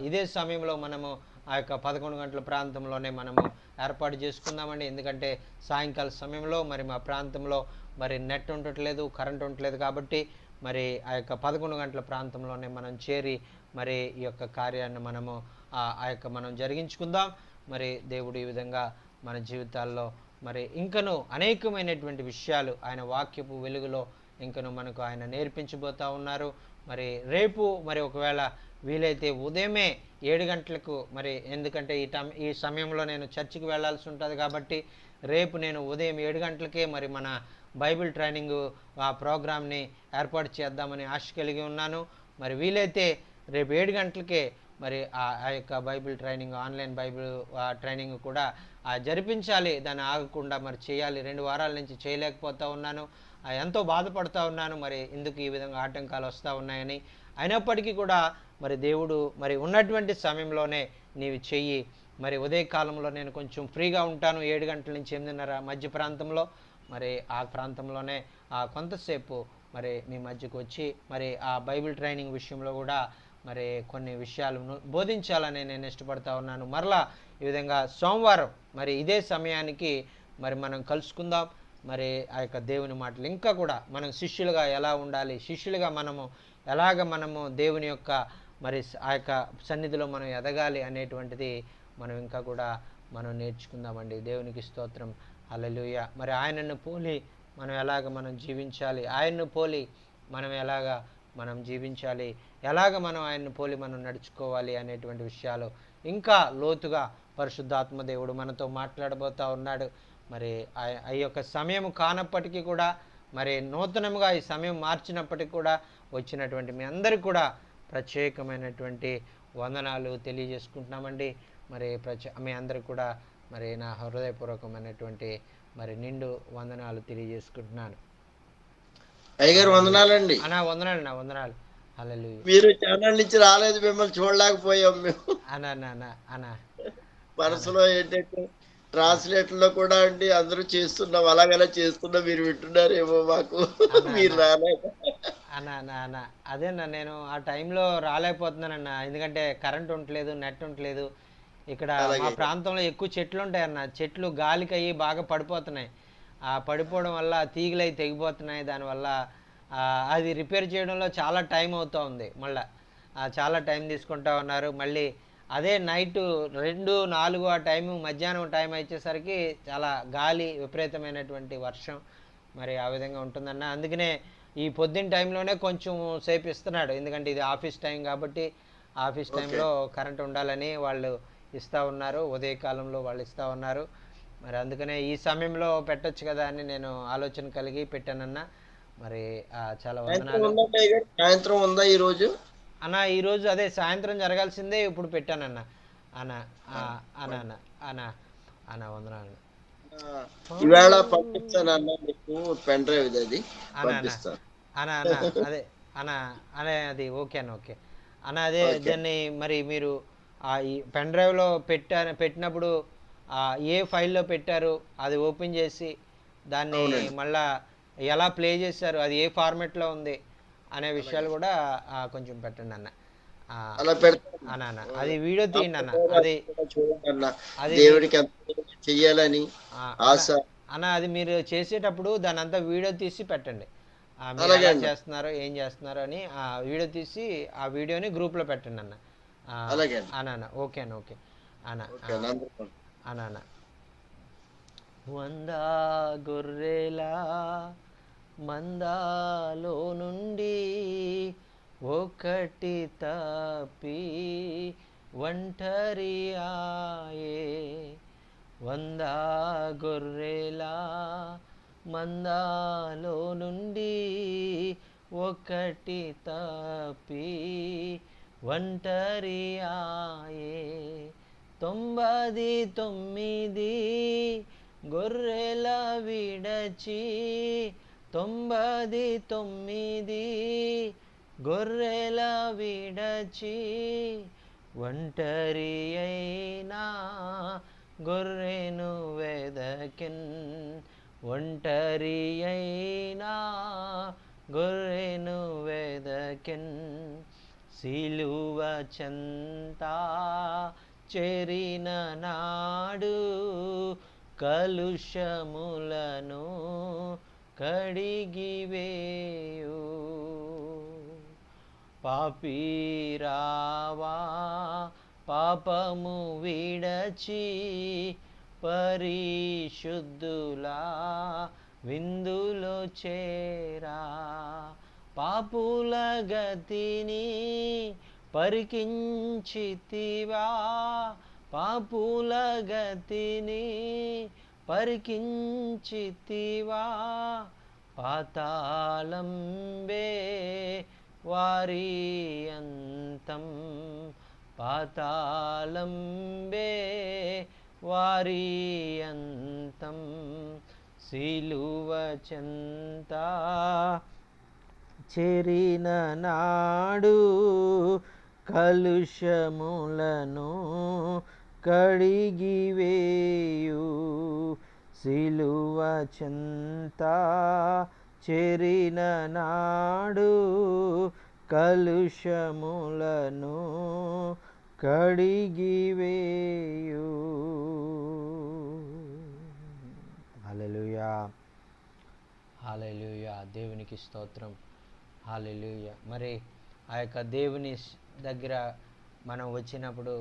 ఇదే సమయంలో మనము 11 గంటల ప్రాంతంలోనే మనము ఏర్పాటు చేసుకుందామండి. ఎందుకంటే సాయంకాల సమయంలో మరి మా ప్రాంతంలో మరి నెట్ ఉండట్లేదు, కరెంట్ ఉండట్లేదు. కాబట్టి మరి 11 గంటల ప్రాంతంలోనే మనం చేరి మరి ఈ యొక్క కార్యాన్ని మనం జరిగించుకుందాం. మరి దేవుడు ఈ విధంగా మన జీవితాల్లో మరి ఇంకను అనేకమైనటువంటి విషయాలు ఆయన వాక్యపు వెలుగులో ఇంకను మనకు ఆయన నేర్పించబోతూ ఉన్నారు. మరి రేపు మరి ఒకవేళ వీలైతే ఉదయమే 7 గంటలకు మరి, ఎందుకంటే ఈ సమయంలో నేను చర్చికి వెళ్ళాల్సి ఉంటుంది కాబట్టి రేపు నేను ఉదయం 7 గంటలకే మరి మన బైబిల్ ట్రైనింగ్ ప్రోగ్రామ్ని ఏర్పాటు చేద్దామని ఆశ కలిగి ఉన్నాను. మరి వీలైతే రేపు 7 గంటలకే మరి ఆ యొక్క Bible training, online Bible training కూడా జరిపించాలి. దాన్ని ఆగకుండా మరి చేయాలి. 2 వారాల నుంచి చేయలేకపోతూ ఉన్నాను. ఎంతో బాధపడుతూ ఉన్నాను. మరి ఎందుకు ఈ విధంగా ఆటంకాలు వస్తూ ఉన్నాయని. అయినప్పటికీ కూడా మరి దేవుడు మరి ఉన్నటువంటి సమయంలోనే నీవు చెయ్యి. మరి ఉదయకాలంలో నేను కొంచెం ఫ్రీగా ఉంటాను. 7 గంటల నుంచి 8:30 మధ్య ప్రాంతంలో మరి ఆ ప్రాంతంలోనే కొంతసేపు మరి మీ మధ్యకు వచ్చి మరి ఆ బైబిల్ ట్రైనింగ్ విషయంలో కూడా మరి కొన్ని విషయాలను బోధించాలని నేను ఇష్టపడతా ఉన్నాను. మరలా ఈ విధంగా సోమవారం మరి ఇదే సమయానికి మరి మనం కలుసుకుందాం. మరి ఆ యొక్క దేవుని మాటలు ఇంకా కూడా మనం శిష్యులుగా ఎలా ఉండాలి, శిష్యులుగా మనము దేవుని యొక్క మరి ఆ యొక్క సన్నిధిలో మనం ఎదగాలి అనేటువంటిది మనం ఇంకా కూడా మనం నేర్చుకుందామండి. దేవునికి స్తోత్రం. హల్లెలూయా. మరి ఆయనను పోలి మనం జీవించాలి, ఆయన్ను పోలి మనం జీవించాలి, మనం ఆయన్ను పోలి మనం నడుచుకోవాలి అనేటువంటి విషయాలు ఇంకా లోతుగా పరిశుద్ధాత్మ దేవుడు మనతో మాట్లాడబోతూ ఉన్నాడు. మరి ఆ యొక్క సమయం కానప్పటికీ కూడా మరి నూతనముగా ఈ సమయం మార్చినప్పటికీ కూడా వచ్చినటువంటి మీ అందరికీ కూడా ప్రత్యేకమైనటువంటి వందనాలు తెలియజేసుకుంటున్నామండి. మరి మీ అందరికి కూడా మరి నా హృదయపూర్వకమైనటువంటి మరి నిండు వందనాలు తెలియజేసుకుంటున్నాను. అయ్యగారు హల్లెలూయా. వందనాలండి. అన్నా వందనాలు, నా వందనాలు. హల్లెలూయా. మీరు ఛానల్ నుంచి రాలేదు, మిమ్మల్ని చూడలేకపోయాం మేము. అన్నా అన్నా అన్నా అన్నా అన్నా మనసులో ఏంటంటే ట్రాన్స్లేటర్ లో కూడా అండి అందరూ చేస్తున్నాం, అలాగలా చేస్తున్నాం, మీరు వింటున్నారేమో మాకు. అన్నా మీరు అన్నా రాలేక. అన్నా అన్నా అన్నా అదేనా, నేను ఆ టైంలో రాలేకపోతున్నానన్నా. ఎందుకంటే కరెంట్ ఉండట్లేదు, నెట్ ఉండట్లేదు. ఇక్కడ మా అలాగే. ప్రాంతంలో ఎక్కువ చెట్లు ఉంటాయన్న. చెట్లు గాలికి అయ్యి బాగా పడిపోతున్నాయి. ఆ పడిపోవడం వల్ల తీగలు అవి తెగిపోతున్నాయి. దానివల్ల అది రిపేర్ చేయడంలో చాలా టైం అవుతూ ఉంది. మళ్ళీ చాలా టైం తీసుకుంటా ఉన్నారు. మళ్ళీ అదే నైటు 2-4 ఆ టైము, మధ్యాహ్నం టైం వచ్చేసరికి చాలా గాలి, విపరీతమైనటువంటి వర్షం, మరి ఆ విధంగా ఉంటుందన్న. అందుకనే ఈ పొద్దున్న టైంలోనే కొంచెం సేపు ఇస్తున్నాడు. ఎందుకంటే ఇది ఆఫీస్ టైం కాబట్టి ఆఫీస్ ఓకే. టైంలో కరెంట్ ఉండాలని వాళ్ళు ఇస్తూ ఉన్నారు. ఉదయకాలంలో వాళ్ళు ఇస్తూ ఉన్నారు. మరి అందుకనే ఈ సమయంలో పెట్టొచ్చు కదా అని నేను ఆలోచన కలిగి పెట్టానన్నా. మరి చాలా సాయంత్రం వందనాలు ఉందండి అయ్యగారు, సాయంత్రం ఉందా ఈ రోజు? అన్న. ఈరోజు అదే సాయంత్రం జరగాల్సిందే, ఇప్పుడు పెట్టానన్న. అన్న ఆ, అన్న ప- అన్న అన్న అన్న వందనాలు. ఆ, ఈవేళ పంపిస్తాను అన్న, మీకు పెన్ డ్రైవ్ ఇది, అది అన్న అన్న పంపిస్తాను. అన్న అన్న అదే అన్న అనే అది ఓకే అన్న, ఓకే అన్న. అదే ఓకే. దాన్ని మరి మీరు ఈ పెన్ డ్రైవ్లో పెట్టినప్పుడు ఏ ఫైల్లో పెట్టారు, అది ఓపెన్ చేసి దాన్ని అవునండి. మళ్ళా ఎలా ప్లే చేశారు, అది ఏ ఫార్మెట్లో ఉంది అనే అలాగే. విషయాలు కూడా కొంచెం పెట్టండి అన్న. ఆ, అలా పెడతాను. అన్న అన్న అది వీడియో ఆ తీయండి అన్న. ఫోటోలు అది అవి కూడా చూడండి అన్న. అది మీ దేవుడికి ఎంత చెయ్యాలని అన్న ఆశ. అన్న అది మీరు చేసేటప్పుడు దాని అంతా వీడియో తీసి పెట్టండి. మీరు అలాగే ఎలా అండి. చేస్తున్నారో, ఏం చేస్తున్నారో అని ఆ వీడియో తీసి ఆ వీడియోని గ్రూప్లో పెట్టండి అన్న. ఆ, అలాగే అండి. అన్న అన్న ఓకే అన్న, ఓకే అన్న. ఓకే అన్న, అందుకోండి. అన్న అన్న 100 గొర్రెల మందాలో నుండి ఒకటి తప్పి ఒంటరి ఆయే. 100 గొర్రెల మందాలో నుండి ఒకటి తప్పి ఒంటరి ఆయే. 99 గొర్రెల విడచి, 99 గొర్రెల విడచి ఒంటరి అయినా గొర్రెను వెదకెన్. ఒంటరి అయినా గొర్రెను వెదకెన్. సిలువ చెంత చేరిన నాడు కలుషములను కడిగివేయు. పాపీరావా పాపము విడచి పరిశుద్ధులా విందులో చేరా. పాపుల గతిని పరికించితివా, పాపుల గతిని పరికించితివా. పాతాళంబే వారి అంతం, పాతాళంబే వారి అంతం. సిలువ చెంత చేరిన నాడు కలుషములను కడిగివేయు. సిలువ చెంత చేరిన నాడు కలుషములను కడిగివేయు. హల్లెలూయా, హల్లెలూయా. దేవునికి స్తోత్రం. హల్లెలూయా. మరి ఆ యొక్క దేవుని దగ్గర మనం వచ్చినప్పుడు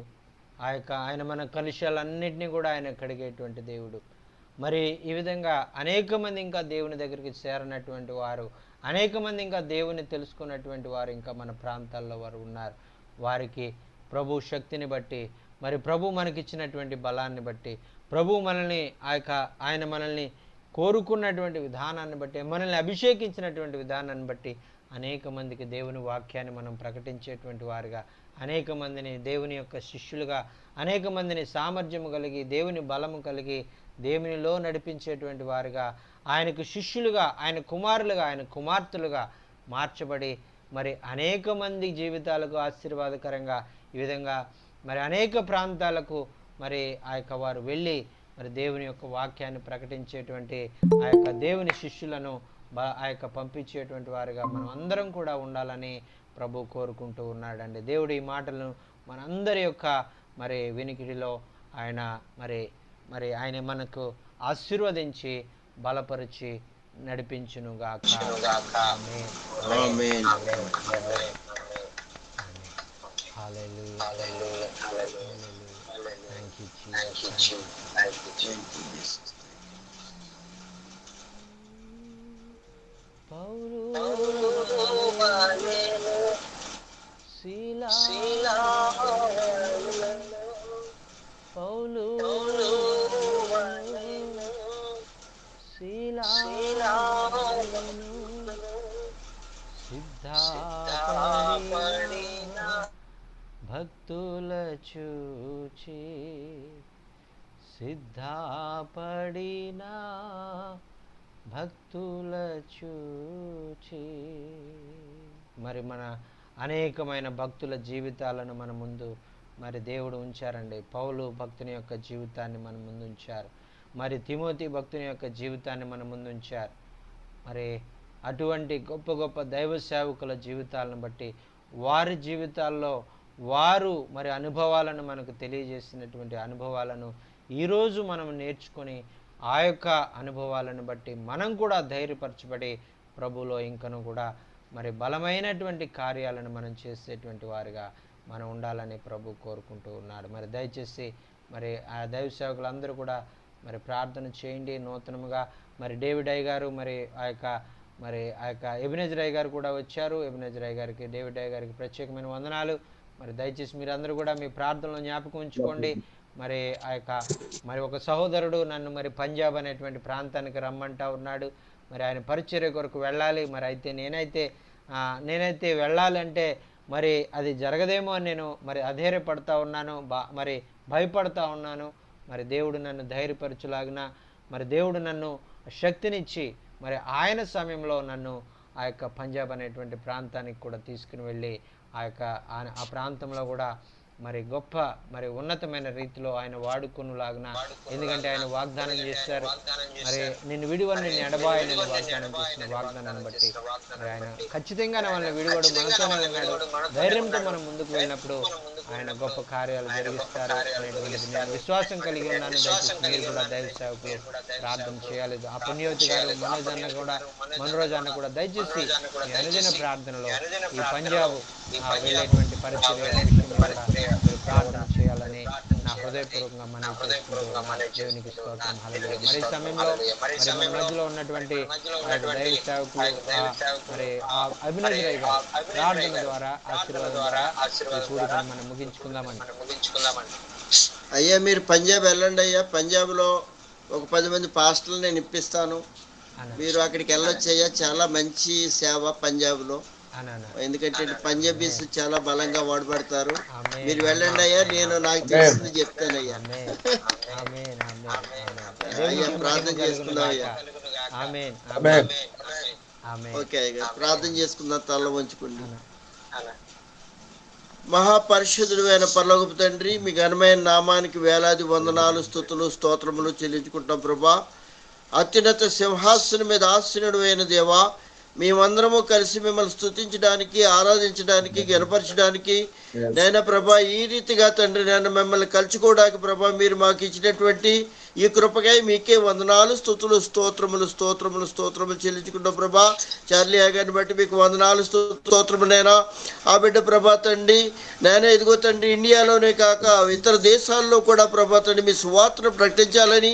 ఆయన మన కలుషాలన్నింటినీ కూడా ఆయన కడిగేటువంటి దేవుడు. మరి ఈ విధంగా అనేక మంది ఇంకా దేవుని దగ్గరికి చేరనటువంటి వారు, అనేక మంది ఇంకా దేవుని తెలుసుకున్నటువంటి వారు ఇంకా మన ప్రాంతాల్లో వారు ఉన్నారు. వారికి ప్రభు శక్తిని బట్టి, మరి ప్రభు మనకిచ్చినటువంటి బలాన్ని బట్టి, ప్రభు మనల్ని ఆయన మనల్ని కోరుకున్నటువంటి విధానాన్ని బట్టి, మనల్ని అభిషేకించినటువంటి విధానాన్ని బట్టి అనేక మందికి దేవుని వాక్యాన్ని మనం ప్రకటించేటువంటి వారుగా, అనేక మందిని దేవుని యొక్క శిష్యులుగా, అనేక మందిని సామర్థ్యము కలిగి, దేవుని బలము కలిగి, దేవునిలో నడిపించేటువంటి వారుగా, ఆయనకు శిష్యులుగా, ఆయన కుమారులుగా, ఆయన కుమార్తెలుగా మార్చబడి మరి అనేక మంది జీవితాలకు ఆశీర్వాదకరంగా ఈ విధంగా మరి అనేక ప్రాంతాలకు మరి ఆ యొక్క వారు వెళ్ళి మరి దేవుని యొక్క వాక్యాన్ని ప్రకటించేటువంటి ఆ యొక్క దేవుని శిష్యులను ఆ యొక్క పంపించేటువంటి వారుగా మనం అందరం కూడా ఉండాలని ప్రభు కోరుకుంటూ ఉన్నాడండి. దేవుడు ఈ మాటలను మనందరి యొక్క మరి వినికిడిలో ఆయన మరి ఆయన మనకు ఆశీర్వదించి బలపరిచి నడిపించునుగాక. Amen. Amen. Hallelujah. Thank you Jesus. పౌలు శీలా పౌలు శీలా సిద్ధపడిన భక్తుల చూచి సిద్ధపడిన భక్తుల చూచి మరి మన అనేకమైన భక్తుల జీవితాలను మన ముందు మరి దేవుడు ఉంచారండి. పౌలు భక్తుని యొక్క జీవితాన్ని మన ముందు ఉంచారు. మరి తిమోతి భక్తుని యొక్క జీవితాన్ని మన ముందు ఉంచారు. మరి అటువంటి గొప్ప గొప్ప దైవ సేవకుల జీవితాలను బట్టి వారి జీవితాల్లో వారు మరి అనుభవాలను మనకు తెలియజేసినటువంటి అనుభవాలను ఈరోజు మనం నేర్చుకొని ఆ యొక్క అనుభవాలను బట్టి మనం కూడా ధైర్యపరచబడి ప్రభువులో ఇంకను కూడా మరి బలమైనటువంటి కార్యాలను మనం చేసేటువంటి వారుగా మనం ఉండాలని ప్రభు కోరుకుంటూ ఉన్నాడు. మరి దయచేసి మరి ఆ దైవ సేవకులందరూ కూడా మరి ప్రార్థన చేయండి. నూతనముగా మరి డేవిడ్ అయ్య గారు మరి ఆ యొక్క ఎబినేజర్ అయ్య గారు కూడా వచ్చారు. ఎబినేజర్ అయ్య గారికి, డేవిడ్ అయ్య గారికి ప్రత్యేకమైన వందనాలు. మరి దయచేసి మీరందరూ కూడా మీ ప్రార్థనలో జ్ఞాపకం ఉంచుకోండి. మరి ఆ యొక్క మరి ఒక సహోదరుడు నన్ను మరి పంజాబ్ అనేటువంటి ప్రాంతానికి రమ్మంటా ఉన్నాడు. మరి ఆయన పరిచర్య కొరకు వెళ్ళాలి. మరి అయితే నేనైతే వెళ్ళాలంటే మరి అది జరగదేమో అని నేను మరి అధైర్యపడతా ఉన్నాను, మరి భయపడతా ఉన్నాను. మరి దేవుడు నన్ను ధైర్యపరచులాగిన మరి దేవుడు నన్ను శక్తినిచ్చి మరి ఆయన సమయంలో నన్ను ఆ యొక్క పంజాబ్ అనేటువంటి ప్రాంతానికి కూడా తీసుకుని వెళ్ళి ఆ ప్రాంతంలో కూడా మరి గొప్ప మరి ఉన్నతమైన రీతిలో ఆయన వాడుకునేలాగున, ఎందుకంటే ఆయన వాగ్దానం చేశారు, మరి నిన్ను విడివని నిన్ను ఎడబాయని వాగ్దానం చేసిన వాగ్దానాన్ని బట్టి మరి ఆయన ఖచ్చితంగా వాళ్ళని విడివాడు మనతోనే ఉన్నాడు. ధైర్యంతో మనం ముందుకు వెళ్ళినప్పుడు ఆయన గొప్ప కార్యాలు జరిగిస్తారు అనేటువంటిది నేను విశ్వాసం కలిగి ఉన్నాను. దయచేసి మీరు కూడా దైవ సేవకులు ప్రార్థన చేయాలి. ఆ పుణ్యవతి గారు మనోజ్ అన్న కూడా దయచేసి ఈ అనుదిన ప్రార్థనలో ఈ పంజాబ్ వెళ్ళేటువంటి పరిస్థితి విషయంలో కూడా మీరు ప్రార్థన చేయాలని నా హృదయపూర్వకంగా మనవి చేసుకుంటూ దేవునికి స్తోత్రం. హల్లెలూయా. మరి ఈ సమయంలో మరి మన మధ్యలో ఉన్నటువంటి దైవ సేవకులు మరి ఆ అభినందన గారు ప్రార్థన ద్వారా ఆశీర్వాదం ద్వారా ఈ కూడికను మనం ముగించుకుందామని. అయ్యా మీరు పంజాబ్ వెళ్ళండి అయ్యా. పంజాబ్లో ఒక 10 మంది పాస్టర్లు నేను ఇప్పిస్తాను, మీరు అక్కడికి వెళ్ళొచ్చు అయ్యా. చాలా మంచి సేవ పంజాబ్లో, ఎందుకంటే పంజాబీస్ చాలా బలంగా వాడబడతారు. మీరు వెళ్ళండి అయ్యా, నేను నాకు తెలిసింది చెప్తానయ్యా. అయ్యా ప్రార్థన చేసుకుందాం అయ్యా. ఓకే అయ్యా, ప్రార్థన చేసుకుందాం. తల వంచుకోండి. మహాపరిశుద్ధుడు అయిన పరలోకపు తండ్రి, మీ ఘనమైన నామానికి వేలాది వందనాలు, స్తుతులు, స్తోత్రములు చెల్లించుకుంటాం ప్రభా. అత్యున్నత సింహాసనం మీద ఆసీనుడు అయిన దేవా, మేమందరము కలిసి మిమ్మల్ని స్తుతించడానికి, ఆరాధించడానికి, గణపరచడానికి నైనా ప్రభా ఈ రీతిగా తండ్రి నేను మిమ్మల్ని కలుసుకోవడానికి ప్రభా మీరు మాకు ఇచ్చినటువంటి ఈ కృపకై మీకే వందనాలు, స్తుతులు, స్తోత్రములు చెల్లించుకుంటాం ప్రభా. చార్లీ గారిని బట్టి మీకు వందనాలు, స్తోత్రములైనా ఆ బిడ్డ ప్రభా తండ్రి నేనే ఇదిగో తండ్రి ఇండియాలోనే కాక ఇతర దేశాల్లో కూడా ప్రభా తండ్రి మీ సువార్తను ప్రకటించాలని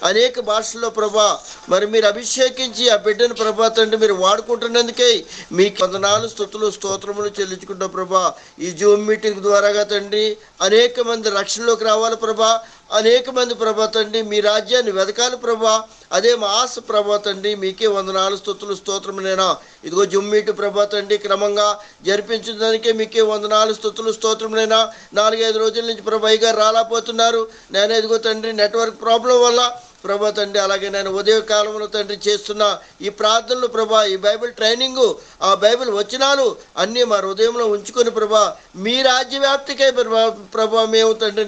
అనేక భాషల్లో ప్రభా మరి మీరు అభిషేకించి ఆ బిడ్డను ప్రభా తండ్రి మీరు వాడుకుంటున్నందుకే మీకు వందనాలు, స్తుతులు, స్తోత్రములు చెల్లించుకుంటాం ప్రభా. ఈ జూమ్ మీటింగ్ ద్వారాగా తండ్రి అనేక మంది రక్షణలోకి రావాలి ప్రభా. అనేక మంది ప్రభా తండ్రి మీ రాజ్యాన్ని వెతకాలి ప్రభా, అదే మా ఆశ ప్రభా తండ్రి. మీకే వందనాలు స్తుతులు స్తోత్రములైనా ఇదిగో జుమ్మీటు ప్రభా తండ్రి క్రమంగా జరిపించడానికే మీకే వందనాలు స్తుతులు స్తోత్రములైనా. 4-5 రోజుల నుంచి ప్రభా గారు రాలేకపోతున్నారు. నేను ఇదిగో తండ్రి నెట్వర్క్ ప్రాబ్లం వల్ల ప్రభా తండ్రి, అలాగే నేను ఉదయకాలంలో తండ్రి చేస్తున్న ఈ ప్రార్థనలు ప్రభా, ఈ బైబిల్ ట్రైనింగు, ఆ బైబిల్ వచనాలు అన్నీ మా హృదయంలో ఉంచుకొని ప్రభా మీ రాజ్యవ్యాప్తికై ప్రభా మేము తండ్రి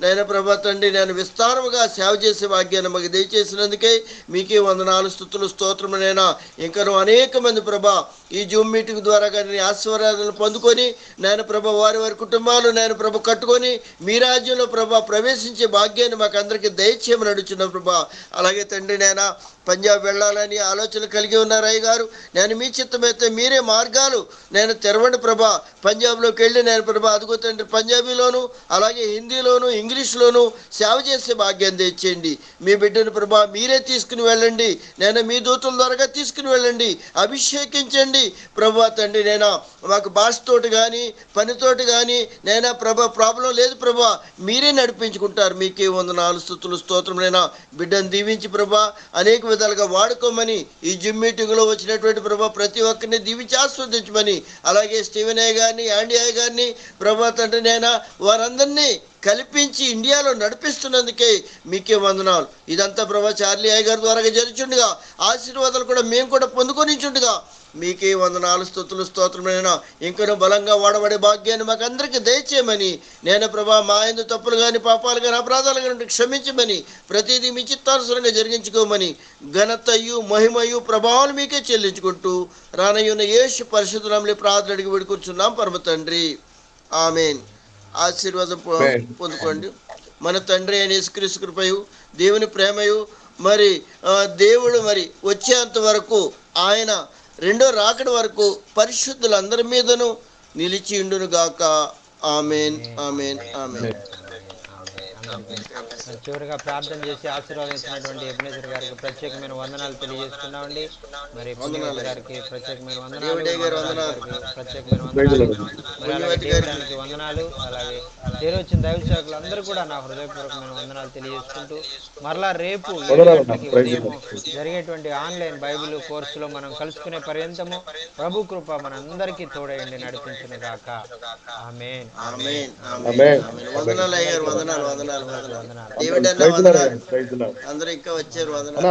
నేను ప్రభా తండ్రి నేను విస్తారముగా సేవ చేసే భాగ్యాన్ని మాకు దయచేసినందుకే మీకే వందనాలు స్తుతులు స్తోత్రములైనా. ఇంకను అనేక మంది ప్రభా ఈ జూమ్ మీటింగ్ ద్వారా కానీ ఆశీర్వాదాలను పొందుకొని నేను ప్రభా వారి వారి కుటుంబాలు నేను ప్రభ కట్టుకొని మీ రాజ్యంలో ప్రభా ప్రవేశించే భాగ్యాన్ని మాకు అందరికీ దయచేయమని అడుగుచున్నాం ప్రభా. అలాగే తండ్రి నేను పంజాబ్ వెళ్ళాలని ఆలోచన కలిగి ఉన్నారు అయ్య గారు. నేను మీ చిత్తమైతే మీరే మార్గాలు నేను తెరవండి ప్రభా. పంజాబ్లోకి వెళ్ళి నేను ప్రభా అదుగో తండ్రి పంజాబీలోను అలాగే హిందీలోను ఇంగ్లీష్లోను సేవ చేసే భాగ్యాన్ని తెచ్చేయండి. మీ బిడ్డను ప్రభా మీరే తీసుకుని వెళ్ళండి. నేను మీ దూతల ద్వారా తీసుకుని వెళ్ళండి, అభిషేకించండి ప్రభా తండ్రి. నేను మాకు భాషతోటి కానీ పనితోటి కానీ నేను ప్రభా ప్రాబ్లం లేదు ప్రభా, మీరే నడిపించుకుంటారు. మీకే వందనాలు స్తుతులు స్తోత్రములైనా. బిడ్డను దీవించి ప్రభా అనేక విధాలుగా వాడుకోమని, ఈ జిమ్ మీటింగ్లో వచ్చినటువంటి ప్రభా ప్రతి ఒక్కరిని దీవించి ఆస్వాదించమని, అలాగే స్టీవెన్ అయ్య గారిని యాండీ అయ్య గారిని ప్రభా తండ్రి నేను వారందరినీ కల్పించి ఇండియాలో నడిపిస్తున్నందుకే మీకే వందనాలు. ఇదంతా ప్రభా చార్లీ అయ్య గారి ద్వారా జరుగుచుండగా ఆశీర్వాదాలు కూడా మేము కూడా పొందుకొనిచుండగా మీకే వందనాలు స్తుతులు స్తోత్రమైన. ఇంకనూ బలంగా వాడబడే భాగ్యాన్ని మాకు అందరికీ దయచేయమని, నేను ప్రభా మా యందు తప్పులు కానీ పాపాలు కానీ అపరాధాలు కానీ క్షమించమని, ప్రతిదీ మీ చిత్తానుసారంగా జరిగించుకోమని, ఘనతయు మహిమయు ప్రభావాలు మీకే చెల్లించుకుంటూ రానయ్యున్న యేసు పరిశుద్ధ నామములో ప్రార్థన అడిగి వేడుకుంటున్నాం పరమ తండ్రి, ఆమేన్. ఆశీర్వాదం పొందుకోండి. మన తండ్రి అయిన యేసుక్రీస్తు కృపయు దేవుని ప్రేమయు మరి దేవుడు మరి వచ్చేంత వరకు ఆయన రెండో రాకడ వరకు పరిశుద్ధులందరి మీదను నిలిచి ఉండును గాక. ఆమేన్ ఆమేన్ ఆమేన్. చివరిగా ప్రార్థన చేసి ఆశీర్వాదించినటువంటి ఎబ్నేజర్ గారికి ప్రత్యేకమైన వందనాలు తెలియజేస్తున్నామండి. మరి పుణ్యవతి గారికి ప్రత్యేకమైన వందనాలు, ప్రత్యేకమైన వందనాలు, మరి అలాగే దేవుడానికి వందనాలు, అలాగే చేరొచ్చిన దైవ సేవకులు అందరూ కూడా నా హృదయపూర్వకమైన వందనాలు తెలియజేసుకుంటూ మరలా రేపు 7 గంటలకి ఉదయం జరిగేటువంటి ఆన్లైన్ బైబిల్ కోర్సులో మనం కలుసుకునే పర్యంతము ప్రభు కృప మనందరికీ తోడయండి నడిపించును గాక. ఆమేన్ ఆమేన్ ఆమేన్. వందనాలు అయ్యారు, వందనాలు వందనాలు వందనాలు. దేవుడన్నా వందనాలు. అందరూ ఇంకా వచ్చారు వందనాలు.